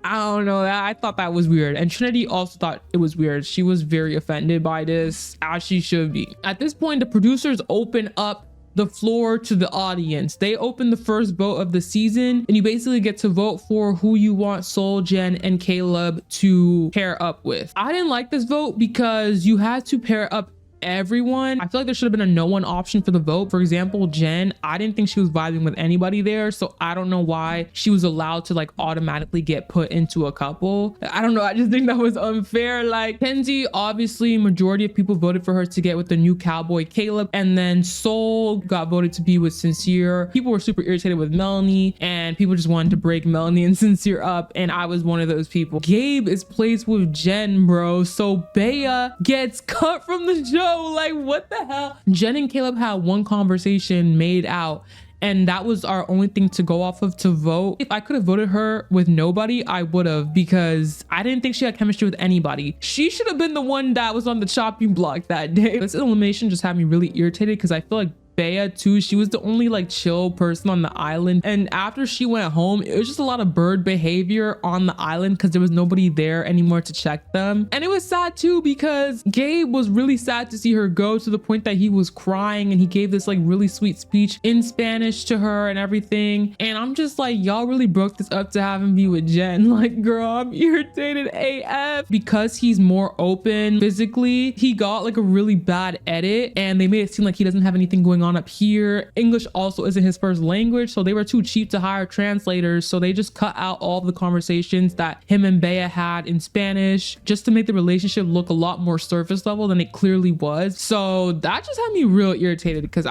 Speaker 1: I don't know, I thought that was weird. And Trinity also thought it was weird. She was very offended by this, as she should be. At this point, the producers open up the floor to the audience. They open the first vote of the season and you basically get to vote for who you want Soul, Jen, and Caleb to pair up with. I didn't like this vote because you had to pair up everyone. I feel like there should have been a no one option for the vote. For example, Jen, I didn't think she was vibing with anybody there, so I don't know why she was allowed to like automatically get put into a couple. I don't know, I just think that was unfair. Like, Kenzie, obviously majority of people voted for her to get with the new cowboy Caleb, and then Soul got voted to be with Sincere. People were super irritated with Melanie and people just wanted to break Melanie and Sincere up, and I was one of those people. Gabe is placed with Jen, bro, so Bea gets cut from the show. Like, what the hell? Jen and Caleb had one conversation made out and that was our only thing to go off of to vote. If I could have voted her with nobody, I would have, because I didn't think she had chemistry with anybody. She should have been the one that was on the chopping block that day. This elimination just had me really irritated because I feel like Bea too, she was the only like chill person on the island, and after she went home it was just a lot of bird behavior on the island because there was nobody there anymore to check them. And it was sad too because Gabe was really sad to see her go, to the point that he was crying and he gave this like really sweet speech in Spanish to her and everything, and I'm just like, y'all really broke this up to have him be with Jen. Like, girl, I'm irritated AF. Because he's more open physically, he got like a really bad edit and they made it seem like he doesn't have anything going on up here. English also isn't his first language, so they were too cheap to hire translators, so they just cut out all the conversations that him and Bea had in Spanish just to make the relationship look a lot more surface level than it clearly was. So that just had me real irritated because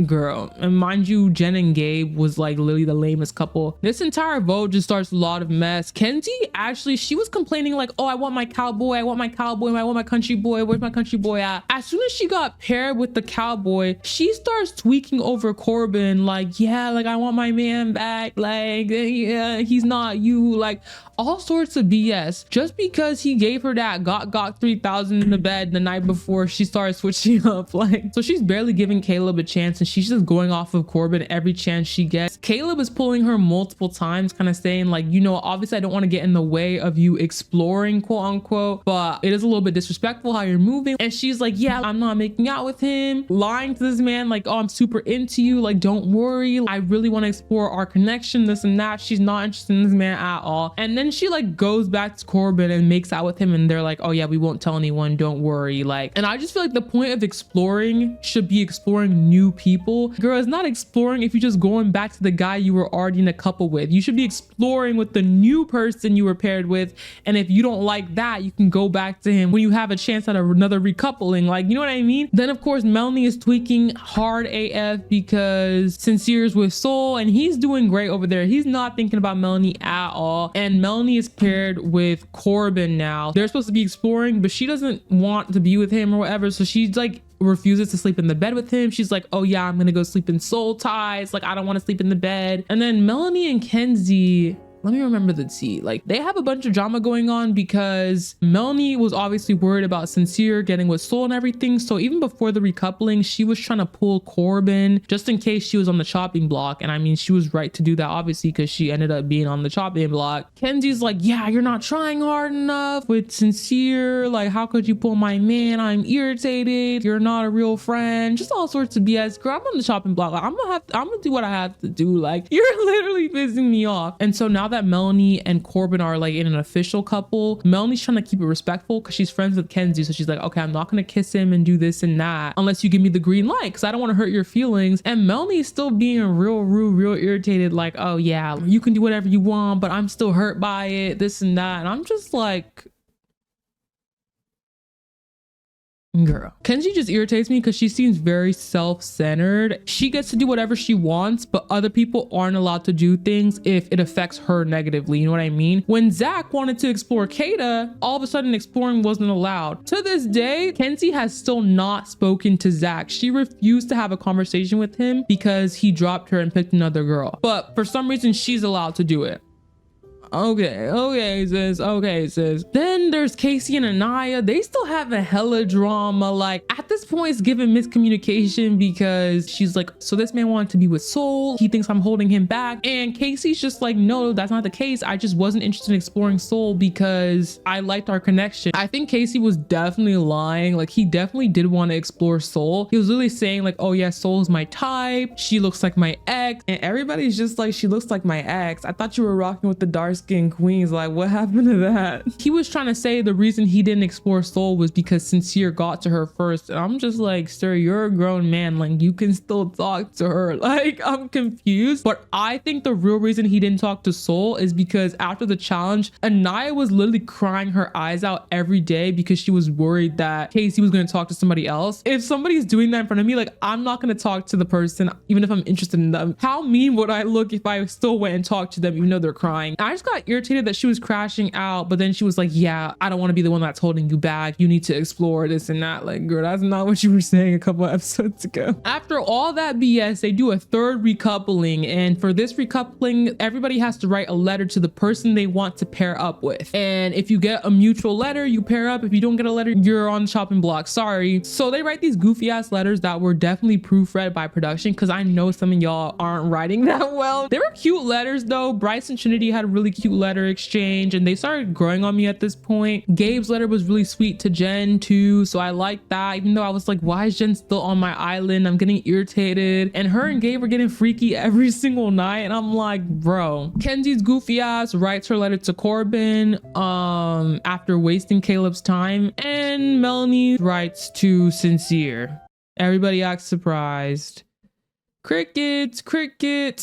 Speaker 1: girl, and mind you, Jen and Gabe was like literally the lamest couple. This entire vote just starts a lot of mess. Kenzie, actually, she was complaining like, oh, I want my cowboy, I want my cowboy, I want my country boy, where's my country boy at? As soon as she got paired with the cowboy, she starts tweaking over Corbin, like, yeah, like I want my man back, like, yeah, he's not you, like all sorts of BS. Just because he gave her that got 3,000 in the bed the night before, she started switching up. Like, so she's barely giving Caleb a chance and she's just going off of Corbin every chance she gets. Caleb is pulling her multiple times, kind of saying like, you know, obviously I don't want to get in the way of you exploring, quote unquote, but it is a little bit disrespectful how you're moving. And she's like, yeah, I'm not making out with him, lying to this man like, oh, I'm super into you, like don't worry, I really want to explore our connection, this and that. She's not interested in this man at all. And then she like goes back to Corbin and makes out with him and they're like, oh yeah, we won't tell anyone, don't worry. Like, and I just feel like the point of exploring should be exploring new people. Girl, it's not exploring if you're just going back to the guy you were already in a couple with. You should be exploring with the new person you were paired with, and if you don't like that, you can go back to him when you have a chance at another recoupling, like, you know what I mean? Then of course Melanie is tweaking hard AF because Sincere's with Soul and he's doing great over there. He's not thinking about Melanie at all, and Melanie is paired with Corbin now. They're supposed to be exploring, but she doesn't want to be with him or whatever, so she's like refuses to sleep in the bed with him. She's like, oh yeah, I'm gonna go sleep in soul ties, like I don't want to sleep in the bed. And then Melanie and Kenzie, let me remember the tea. Like they have a bunch of drama going on because Melanie was obviously worried about Sincere getting with Soul and everything. So even before the recoupling, she was trying to pull Corbin just in case she was on the chopping block. And I mean, she was right to do that, obviously, because she ended up being on the chopping block. Kenzie's like, yeah, you're not trying hard enough with Sincere. Like, how could you pull my man? I'm irritated. You're not a real friend. Just all sorts of BS. Girl, I'm on the chopping block. Like, I'm gonna do what I have to do. Like, you're literally pissing me off. And so now that Melanie and Corbin are like in an official couple, Melanie's trying to keep it respectful because she's friends with Kenzie. So she's like, okay, I'm not gonna kiss him and do this and that unless you give me the green light, because I don't want to hurt your feelings. And Melanie's still being real rude, real irritated, like, oh yeah, you can do whatever you want, but I'm still hurt by it, this and that. And I'm just like, girl. Kenzie just irritates me because she seems very self-centered. She gets to do whatever she wants, but other people aren't allowed to do things if it affects her negatively. You know what I mean? When Zach wanted to explore Kata, all of a sudden exploring wasn't allowed. To this day, Kenzie has still not spoken to Zach. She refused to have a conversation with him because he dropped her and picked another girl. But for some reason, she's allowed to do it. Okay, sis. Then there's Casey and Aniya. They still have a hella drama. Like at this point, it's given miscommunication because she's like, so this man wanted to be with Soul. He thinks I'm holding him back. And Casey's just like, no, that's not the case. I just wasn't interested in exploring Soul because I liked our connection. I think Casey was definitely lying. Like he definitely did want to explore Soul. He was literally saying like, oh yeah, Soul is my type. She looks like my ex. And everybody's just like, she looks like my ex. I thought you were rocking with the dark skin queens. Like what happened to that? He was trying to say the reason he didn't explore Soul was because Sincere got to her first. And I'm just like, sir, you're a grown man. Like you can still talk to her. Like I'm confused. But I think the real reason he didn't talk to Soul is because after the challenge, Aniya was literally crying her eyes out every day because she was worried that Casey was going to talk to somebody else. If somebody's doing that in front of me, like I'm not going to talk to the person even if I'm interested in them. How mean would I look if I still went and talked to them even though they're crying? I just got irritated that she was crashing out, but then she was like, yeah, I don't want to be the one that's holding you back. You need to explore this and that. Like, girl, that's not what you were saying a couple episodes ago. After all that BS, they do a third recoupling. And for this recoupling, everybody has to write a letter to the person they want to pair up with. And if you get a mutual letter, you pair up. If you don't get a letter, you're on the chopping block. Sorry. So they write these goofy ass letters that were definitely proofread by production because I know some of y'all aren't writing that well. They were cute letters though. Bryce and Trinity had a really cute letter exchange and they started growing on me at this point. Gabe's letter was really sweet to Jen too, so I liked that, even though I was like, why is Jen still on my island? I'm getting irritated. And her and Gabe were getting freaky every single night and I'm like, bro. Kenzie's goofy ass writes her letter to Corbin after wasting Caleb's time, and Melanie writes to Sincere. Everybody acts surprised. Crickets.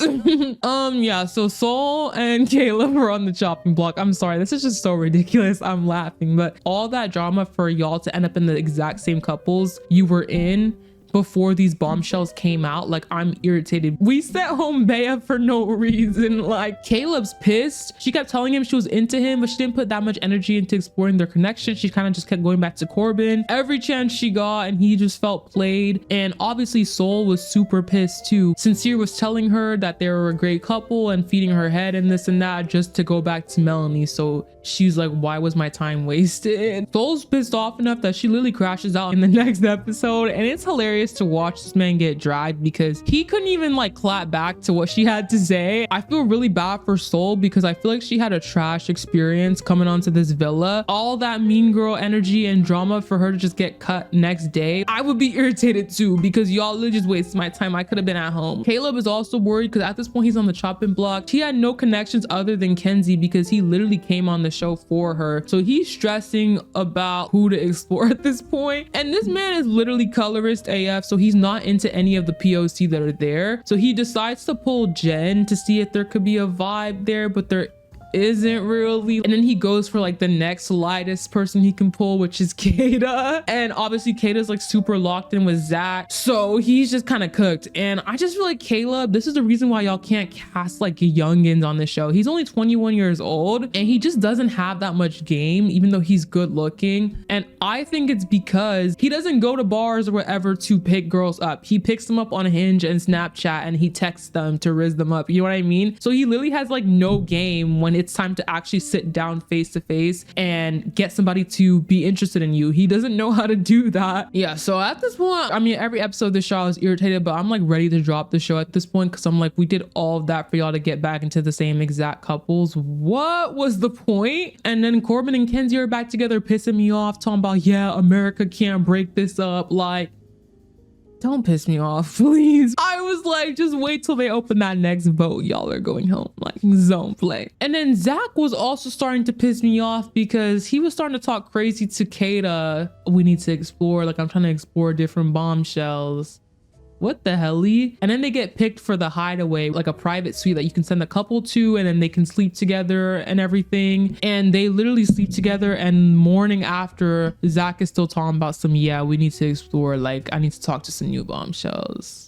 Speaker 1: Yeah, so Soul and Caleb were on the chopping block. I'm sorry, this is just so ridiculous. I'm laughing, but all that drama for y'all to end up in the exact same couples you were in before these bombshells came out, like I'm irritated. We sent home Bea for no reason. Like Caleb's pissed. She kept telling him she was into him, but she didn't put that much energy into exploring their connection. She kind of just kept going back to Corbin every chance she got, and he just felt played. And obviously Soul was super pissed too. Sincere was telling her that they were a great couple and feeding her head and this and that just to go back to Melanie. So she's like, why was my time wasted? Soul's pissed off enough that she literally crashes out in the next episode, and it's hilarious to watch this man get dragged because he couldn't even like clap back to what she had to say. I feel really bad for Soul because I feel like she had a trash experience coming onto this villa. All that mean girl energy and drama for her to just get cut next day. I would be irritated too because y'all literally just wasted my time. I could have been at home. Caleb is also worried because at this point he's on the chopping block. He had no connections other than Kenzie because he literally came on the show for her. So he's stressing about who to explore at this point. And this man is literally colorist AF, so he's not into any of the POC that are there. So he decides to pull Jen to see if there could be a vibe there, but there isn't really. And then he goes for like the next lightest person he can pull, which is Kata. And obviously Kata's like super locked in with Zach, so he's just kind of cooked. And I just feel like Caleb, this is the reason why y'all can't cast like youngins on the show. He's only 21 years old and he just doesn't have that much game, even though he's good looking. And I think it's because he doesn't go to bars or whatever to pick girls up. He picks them up on Hinge and Snapchat and he texts them to rizz them up. You know what I mean? So he literally has like no game when it's time to actually sit down face to face and get somebody to be interested in you. He doesn't know how to do that. Yeah, so at this point, I mean, every episode of the show I was irritated, but I'm like ready to drop the show at this point because I'm like, we did all of that for y'all to get back into the same exact couples. What was the point? And then Corbin and Kenzie are back together, pissing me off, talking about, yeah, America can't break this up. Like, don't piss me off, please. I was like, just wait till they open that next vote. Y'all are going home, like zone play. And then Zach was also starting to piss me off because he was starting to talk crazy to Kata. We need to explore, like I'm trying to explore different bombshells. What the hell? And then they get picked for the hideaway, like a private suite that you can send a couple to and then they can sleep together and everything. And they literally sleep together, and morning after, Zach is still talking about some, yeah, we need to explore, like I need to talk to some new bombshells.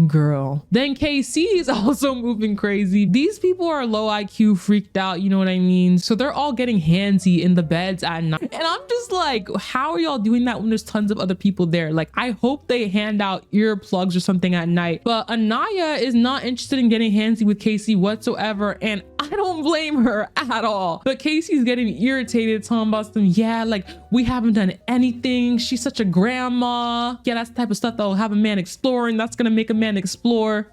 Speaker 1: Girl. Then KC is also moving crazy. These people are low IQ, freaked out, you know what I mean? So they're all getting handsy in the beds at night. And I'm just like, how are y'all doing that when there's tons of other people there? Like, I hope they hand out earplugs or something at night. But Aniya is not interested in getting handsy with KC whatsoever. And I don't blame her at all. But Casey's getting irritated, talking about some, yeah, like we haven't done anything. She's such a grandma. Yeah, that's the type of stuff that'll have a man exploring. That's gonna make a man explore.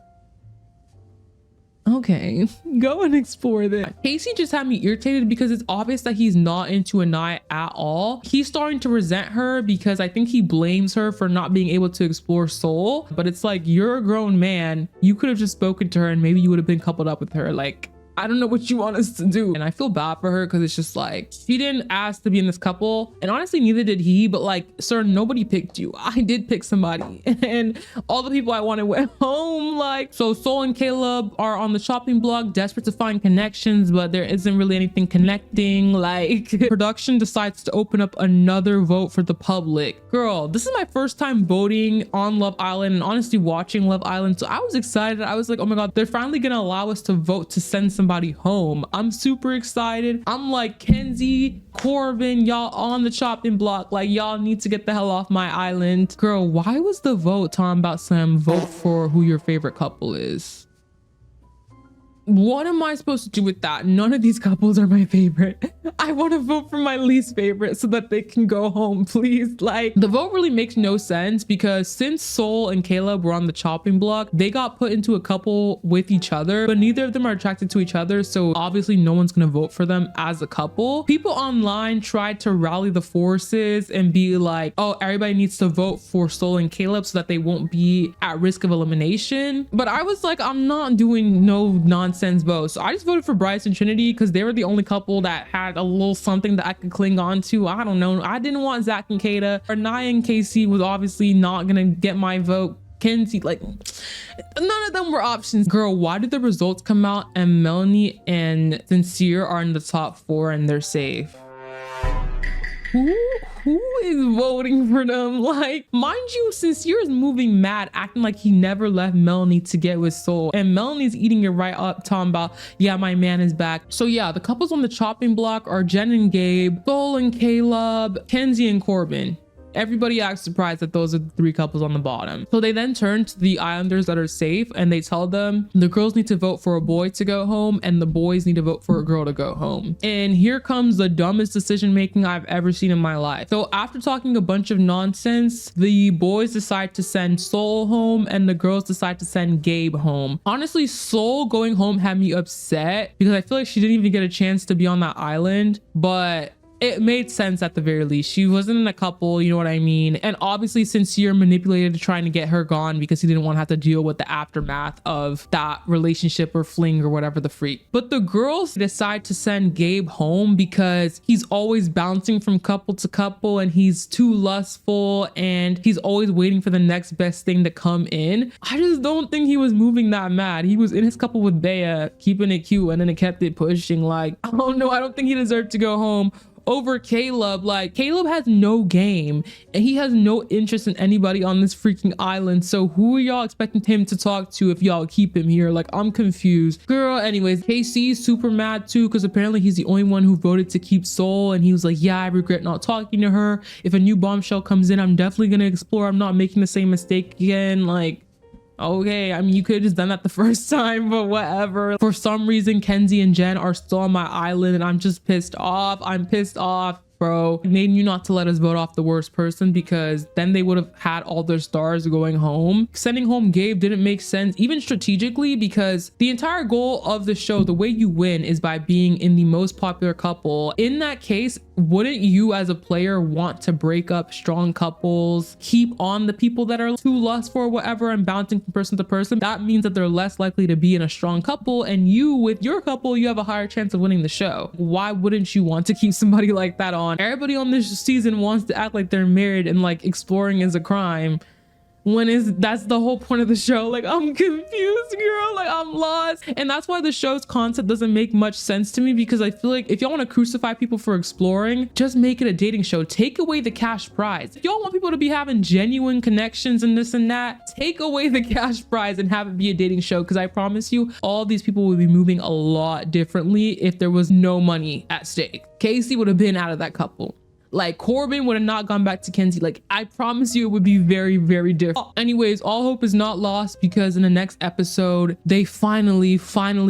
Speaker 1: Okay, go and explore this. Casey just had me irritated because it's obvious that he's not into Aniya at all. He's starting to resent her because I think he blames her for not being able to explore Seoul. But it's like, you're a grown man. You could have just spoken to her and maybe you would have been coupled up with her. Like, I don't know what you want us to do. And I feel bad for her because it's just like, she didn't ask to be in this couple. And honestly, neither did he. But like, sir, nobody picked you. I did pick somebody. And all the people I wanted went home. Like, so Sol and Caleb are on the chopping block, desperate to find connections, but there isn't really anything connecting. Like, production decides to open up another vote for the public. Girl, this is my first time voting on Love Island and honestly watching Love Island. So I was excited. I was like, oh my God, they're finally gonna allow us to vote to send somebody home. I'm super excited. I'm like, Kenzie, Corbin, y'all on the chopping block. Like, y'all need to get the hell off my island. Girl, why was the vote talking about some vote for who your favorite couple is? What am I supposed to do with that? None of these couples are my favorite. I want to vote for my least favorite so that they can go home, please. Like, the vote really makes no sense because since Sol and Caleb were on the chopping block, they got put into a couple with each other, but neither of them are attracted to each other. So obviously no one's going to vote for them as a couple. People online tried to rally the forces and be like, oh, everybody needs to vote for Sol and Caleb so that they won't be at risk of elimination. But I was like, I'm not doing no nonsense vote. So I just voted for Bryce and Trinity because they were the only couple that had a little something that I could cling on to. I don't know. I didn't want Zach and Kata. Aniya and Casey was obviously not gonna get my vote. Kenzie, like, none of them were options. Girl, why did the results come out and Melanie and Sincere are in the top 4 and they're safe? Who is voting for them? Like, mind you, Sincere is moving mad, acting like he never left Melanie to get with Sol. And Melanie's eating it right up, talking about, yeah, my man is back. So yeah, the couples on the chopping block are Jen and Gabe, Sol and Caleb, Kenzie and Corbin. Everybody acts surprised that those are the 3 couples on the bottom. So they then turn to the islanders that are safe and they tell them the girls need to vote for a boy to go home and the boys need to vote for a girl to go home. And here comes the dumbest decision making I've ever seen in my life. So after talking a bunch of nonsense, the boys decide to send Sol home and the girls decide to send Gabe home. Honestly, Sol going home had me upset because I feel like she didn't even get a chance to be on that island. But it made sense at the very least. She wasn't in a couple, you know what I mean? And obviously Sincere manipulated trying to get her gone because he didn't want to have to deal with the aftermath of that relationship or fling or whatever the freak. But the girls decide to send Gabe home because he's always bouncing from couple to couple and he's too lustful and he's always waiting for the next best thing to come in. I just don't think he was moving that mad. He was in his couple with Bea, keeping it cute, and then it kept it pushing. Like, I don't know, I don't think he deserved to go home over Caleb. Like, Caleb has no game and he has no interest in anybody on this freaking island. So who are y'all expecting him to talk to if y'all keep him here? Like, I'm confused. Girl, anyways, KC's super mad too because apparently he's the only one who voted to keep Soul, and he was like, yeah, I regret not talking to her. If a new bombshell comes in, I'm definitely gonna explore. I'm not making the same mistake again. Like, okay, I mean, you could have just done that the first time, but whatever. For some reason, Kenzie and Jen are still on my island and I'm just pissed off. I'm pissed off, bro. They knew not to let us vote off the worst person because then they would have had all their stars going home. Sending home Gabe didn't make sense, even strategically, because the entire goal of the show, the way you win is by being in the most popular couple. In that case, wouldn't you as a player want to break up strong couples, keep on the people that are too lustful or whatever and bouncing from person to person? That means that they're less likely to be in a strong couple, and you with your couple, you have a higher chance of winning the show. Why wouldn't you want to keep somebody like that on? Everybody on this season wants to act like they're married and like exploring is a crime, when that's the whole point of the show. Like, I'm confused, girl. Like, I'm lost. And that's why the show's concept doesn't make much sense to me, because I feel like if y'all want to crucify people for exploring, just make it a dating show. Take away the cash prize. If y'all want people to be having genuine connections and this and that, take away the cash prize and have it be a dating show, because I promise you all these people would be moving a lot differently if there was no money at stake. Casey would have been out of that couple. Like, Corbin would have not gone back to Kenzie. Like, I promise you it would be very, very different. Anyways, all hope is not lost, because in the next episode, they finally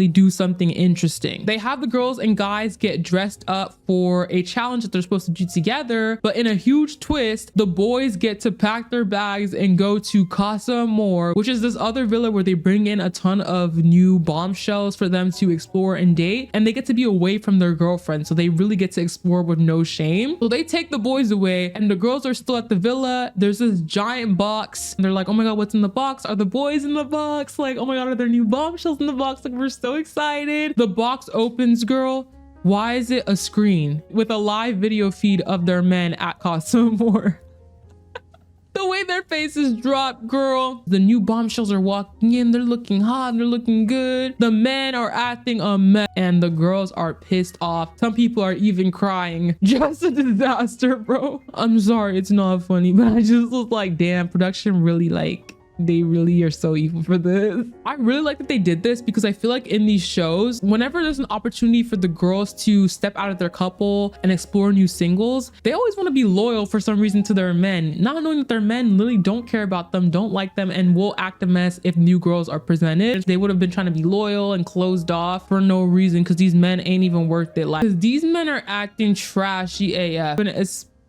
Speaker 1: do something interesting. They have the girls and guys get dressed up for a challenge that they're supposed to do together. But in a huge twist, the boys get to pack their bags and go to CASA AMOR, which is this other villa where they bring in a ton of new bombshells for them to explore and date. And they get to be away from their girlfriend. So they really get to explore with no shame. So they take the boys away and the girls are still at the villa. There's this giant box and they're like, oh my god, what's in the box? Are the boys in the box? Like, oh my god, are there new bombshells in the box? Like, we're so excited. The box opens, girl. Why is it a screen with a live video feed of their men at CASA AMOR? The way their faces drop, girl. The new bombshells are walking in. They're looking hot. They're looking good. The men are acting a mess and the girls are pissed off. Some people are even crying. Just a disaster, bro. I'm sorry, it's not funny, but I just was like, damn, production really, like, they really are so evil for this. I really like that they did this, because I feel like in these shows, whenever there's an opportunity for the girls to step out of their couple and explore new singles, they always want to be loyal for some reason to their men, not knowing that their men literally don't care about them, don't like them, and will act a mess if new girls are presented. They would have been trying to be loyal and closed off for no reason, because these men ain't even worth it. Like, because these men are acting trashy AF, and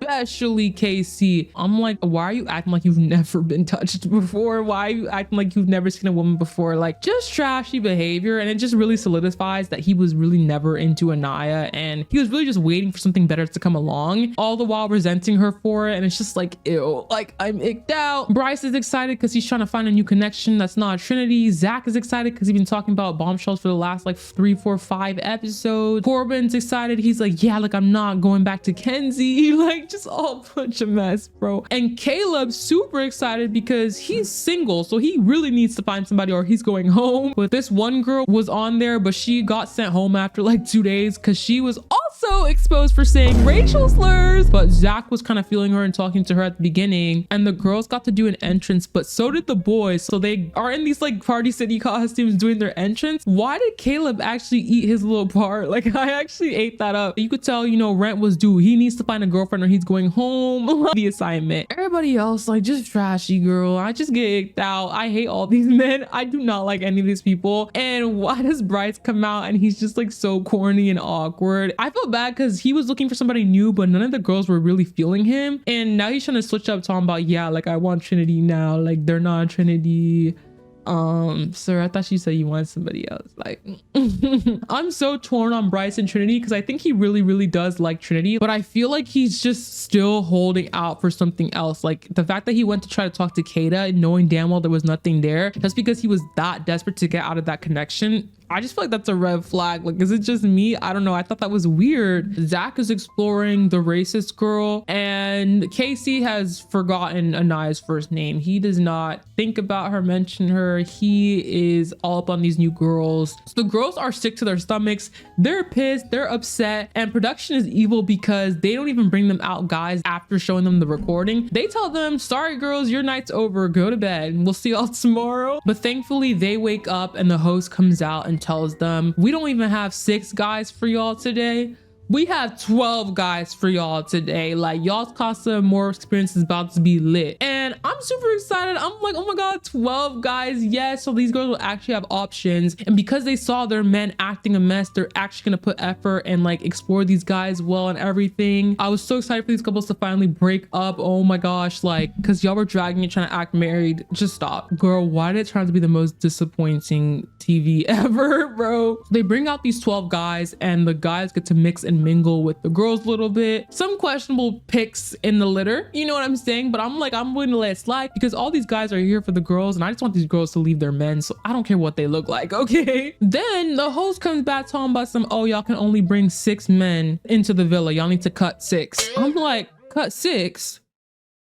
Speaker 1: especially KC. I'm like, why are you acting like you've never been touched before? Why are you acting like you've never seen a woman before? Like, just trashy behavior. And it just really solidifies that he was really never into Aniya, and he was really just waiting for something better to come along, all the while resenting her for it. And it's just like, ew, like, I'm icked out. Bryce is excited because he's trying to find a new connection that's not Trinity. Zach is excited because he's been talking about bombshells for the last like 3, 4, 5 episodes. Corbin's excited. He's like, yeah, like, I'm not going back to Kenzie. Like, just all bunch of mess, bro. And Caleb's super excited because he's single, so he really needs to find somebody or he's going home. But this one girl was on there, but she got sent home after like 2 days because she was also exposed for saying racial slurs. But Zach was kind of feeling her and talking to her at the beginning, and the girls got to do an entrance, but so did the boys. So they are in these like Party City costumes doing their entrance. Why did Caleb actually eat his little part? Like, I actually ate that up. You could tell, you know, rent was due. He needs to find a girlfriend or he's going home. The assignment. Everybody else, like, just trashy, girl. I just get icked out. I hate all these men. I do not like any of these people. And why does Bryce come out and he's just like so corny and awkward? I feel bad because he was looking for somebody new, but none of the girls were really feeling him. And now he's trying to switch up, talking about, yeah, like, I want Trinity now. Like, they're not Trinity. Sir, I thought you said you wanted somebody else. Like, I'm so torn on Bryce and Trinity because I think he really does like Trinity, but I feel like he's just still holding out for something else. Like the fact that he went to try to talk to Kada knowing damn well there was nothing there, just because he was that desperate to get out of that connection. I just feel like that's a red flag. Like, is it just me? I don't know. I thought that was weird. Zach is exploring the racist girl, and Casey has forgotten Aniya's first name. He does not think about her, mention her. He is all up on these new girls. So the girls are sick to their stomachs. They're pissed. They're upset. And production is evil because they don't even bring them out, guys, after showing them the recording. They tell them, sorry, girls, your night's over. Go to bed. We'll see y'all tomorrow. But thankfully, they wake up and the host comes out and tells them, we don't even have 6 guys for y'all today. We have 12 guys for y'all today. Like, y'all's CASA AMOR experience is about to be lit. And I'm super excited. I'm like, oh my God, 12 guys. Yes. So these girls will actually have options. And because they saw their men acting a mess, they're actually gonna put effort and like explore these guys well and everything. I was so excited for these couples to finally break up. Oh my gosh, like, cause y'all were dragging it, trying to act married. Just stop. Girl, why did it turn out to be the most disappointing TV ever, bro? They bring out these 12 guys and the guys get to mix and mingle with the girls a little bit. Some questionable pics in the litter, you know what I'm saying? But I'm like, I'm willing to let it slide because all these guys are here for the girls and I just want these girls to leave their men, so I don't care what they look like, okay? Then the host comes back talking about some, oh, y'all can only bring 6 men into the villa. Y'all need to cut 6. I'm like, cut 6?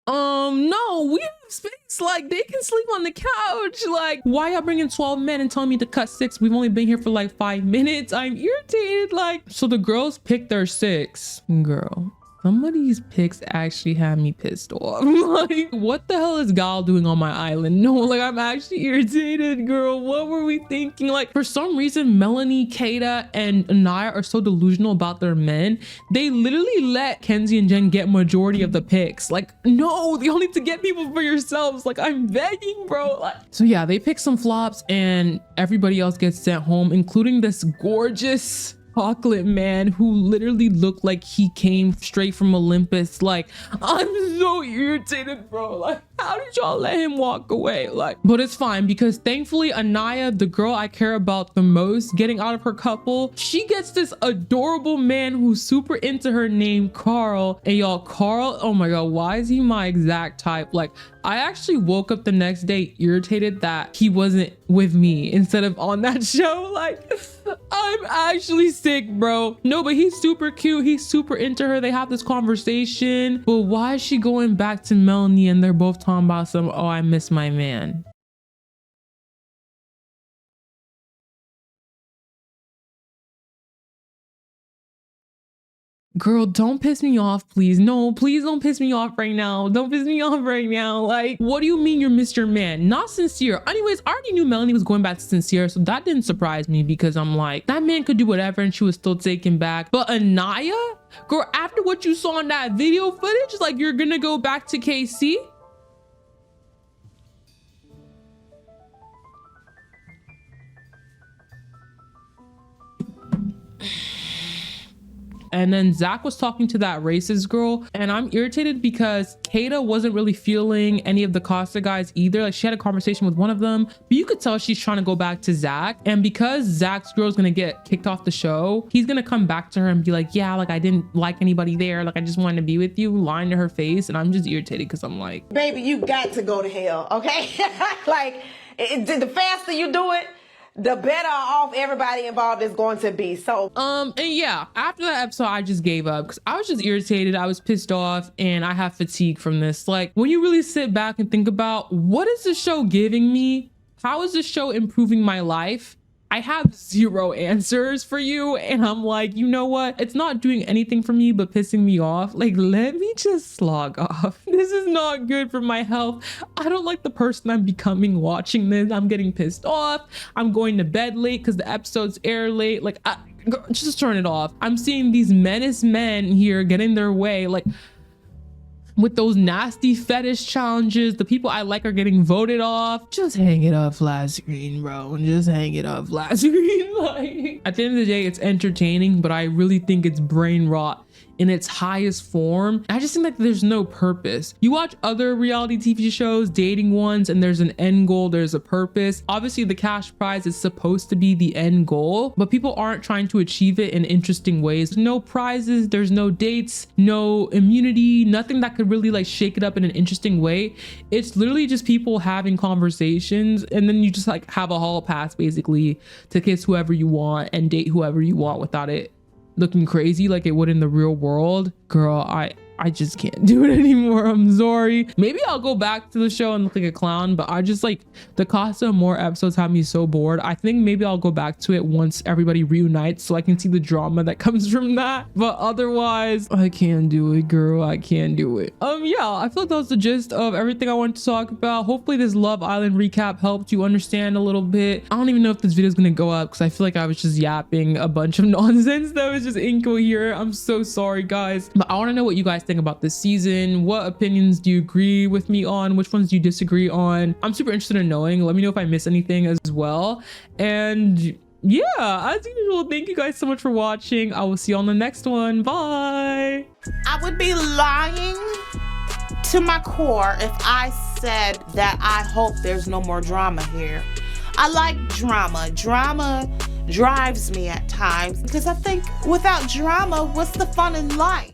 Speaker 1: No, we have space. Like, they can sleep on the couch. Like, why y'all bringing 12 men and telling me to cut 6? We've only been here for like 5 minutes. I'm irritated. Like, so the girls pick their 6. Girl, some of these pics actually had me pissed off. Like, what the hell is Gal doing on my island? No, like, I'm actually irritated, girl. What were we thinking? Like, for some reason, Melanie, Kada, and Aniya are so delusional about their men. They literally let Kenzie and Jen get majority of the pics. Like, no, you need to get people for yourselves. Like, I'm begging, bro. Like, so yeah, they pick some flops and everybody else gets sent home, including this gorgeous chocolate man who literally looked like he came straight from Olympus. Like, I'm so irritated, bro. Like, how did y'all let him walk away? Like, but it's fine because thankfully Aniya, the girl I care about the most, getting out of her couple, she gets this adorable man who's super into her named Carl. And y'all, Carl, oh my God, why is he my exact type? Like, I actually woke up the next day irritated that he wasn't with me instead of on that show. Like, I'm actually sick, bro. No, but he's super cute. He's super into her. They have this conversation. But why is she going back to Melanie and they're both talking about some, oh, I miss my man? Girl, don't piss me off, please. No, please don't piss me off right now. Don't piss me off right now. Like, what do you mean you're Mr. Man? Not Sincere. Anyways, I already knew Melanie was going back to Sincere, so that didn't surprise me because I'm like, that man could do whatever and she was still taken back. But Aniya? Girl, after what you saw in that video footage, like, you're gonna go back to KC? And then Zach was talking to that racist girl and I'm irritated because Kada wasn't really feeling any of the CASA guys either. Like, she had a conversation with one of them, but you could tell she's trying to go back to Zach. And because Zach's girl is gonna get kicked off the show, he's gonna come back to her and be like, yeah, like, I didn't like anybody there. Like, I just wanted to be with you, lying to her face. And I'm just irritated because I'm like,
Speaker 4: Baby, you got to go to hell, okay? Like, the faster you do it, the better off everybody involved is going to be. So
Speaker 1: and yeah, after that episode I just gave up because I was just irritated. I was pissed off and I have fatigue from this. Like, when you really sit back and think about what is this show giving me, how is this show improving my life, I have 0 answers for you. And I'm like, you know what? It's not doing anything for me but pissing me off. Like, let me just slog off. This is not good for my health. I don't like the person I'm becoming watching this. I'm getting pissed off. I'm going to bed late because the episodes air late. Like, just turn it off. I'm seeing these menace men here getting their way. Like, with those nasty fetish challenges, the people I like are getting voted off. Just hang it up flat screen, bro. Just hang it up flat screen. Like, at the end of the day, it's entertaining, but I really think it's brain rot in its highest form. I just think like there's no purpose. You watch other reality TV shows, dating ones, and there's an end goal, there's a purpose. Obviously the cash prize is supposed to be the end goal, but people aren't trying to achieve it in interesting ways. No prizes, there's no dates, no immunity, nothing that could really like shake it up in an interesting way. It's literally just people having conversations, and then you just like have a hall pass basically to kiss whoever you want and date whoever you want without it looking crazy like it would in the real world. Girl, I just can't do it anymore. I'm sorry. Maybe I'll go back to the show and look like a clown, but I just like the CASA AMOR episodes have me so bored. I think maybe I'll go back to it once everybody reunites so I can see the drama that comes from that. But otherwise, I can't do it, girl. I can't do it. Yeah, I feel like that was the gist of everything I wanted to talk about. Hopefully this Love Island recap helped you understand a little bit. I don't even know if this video is gonna go up because I feel like I was just yapping a bunch of nonsense that was just incoherent. I'm so sorry, guys. But I want to know what you guys think about this season. What opinions do you agree with me on? Which ones do you disagree on? I'm super interested in knowing. Let me know if I miss anything as well. And yeah, as usual, thank you guys so much for watching. I will see you on the next one. Bye.
Speaker 5: I would be lying to my core if I said that I hope there's no more drama here. I like drama. Drama drives me at times because I think without drama, what's the fun in life?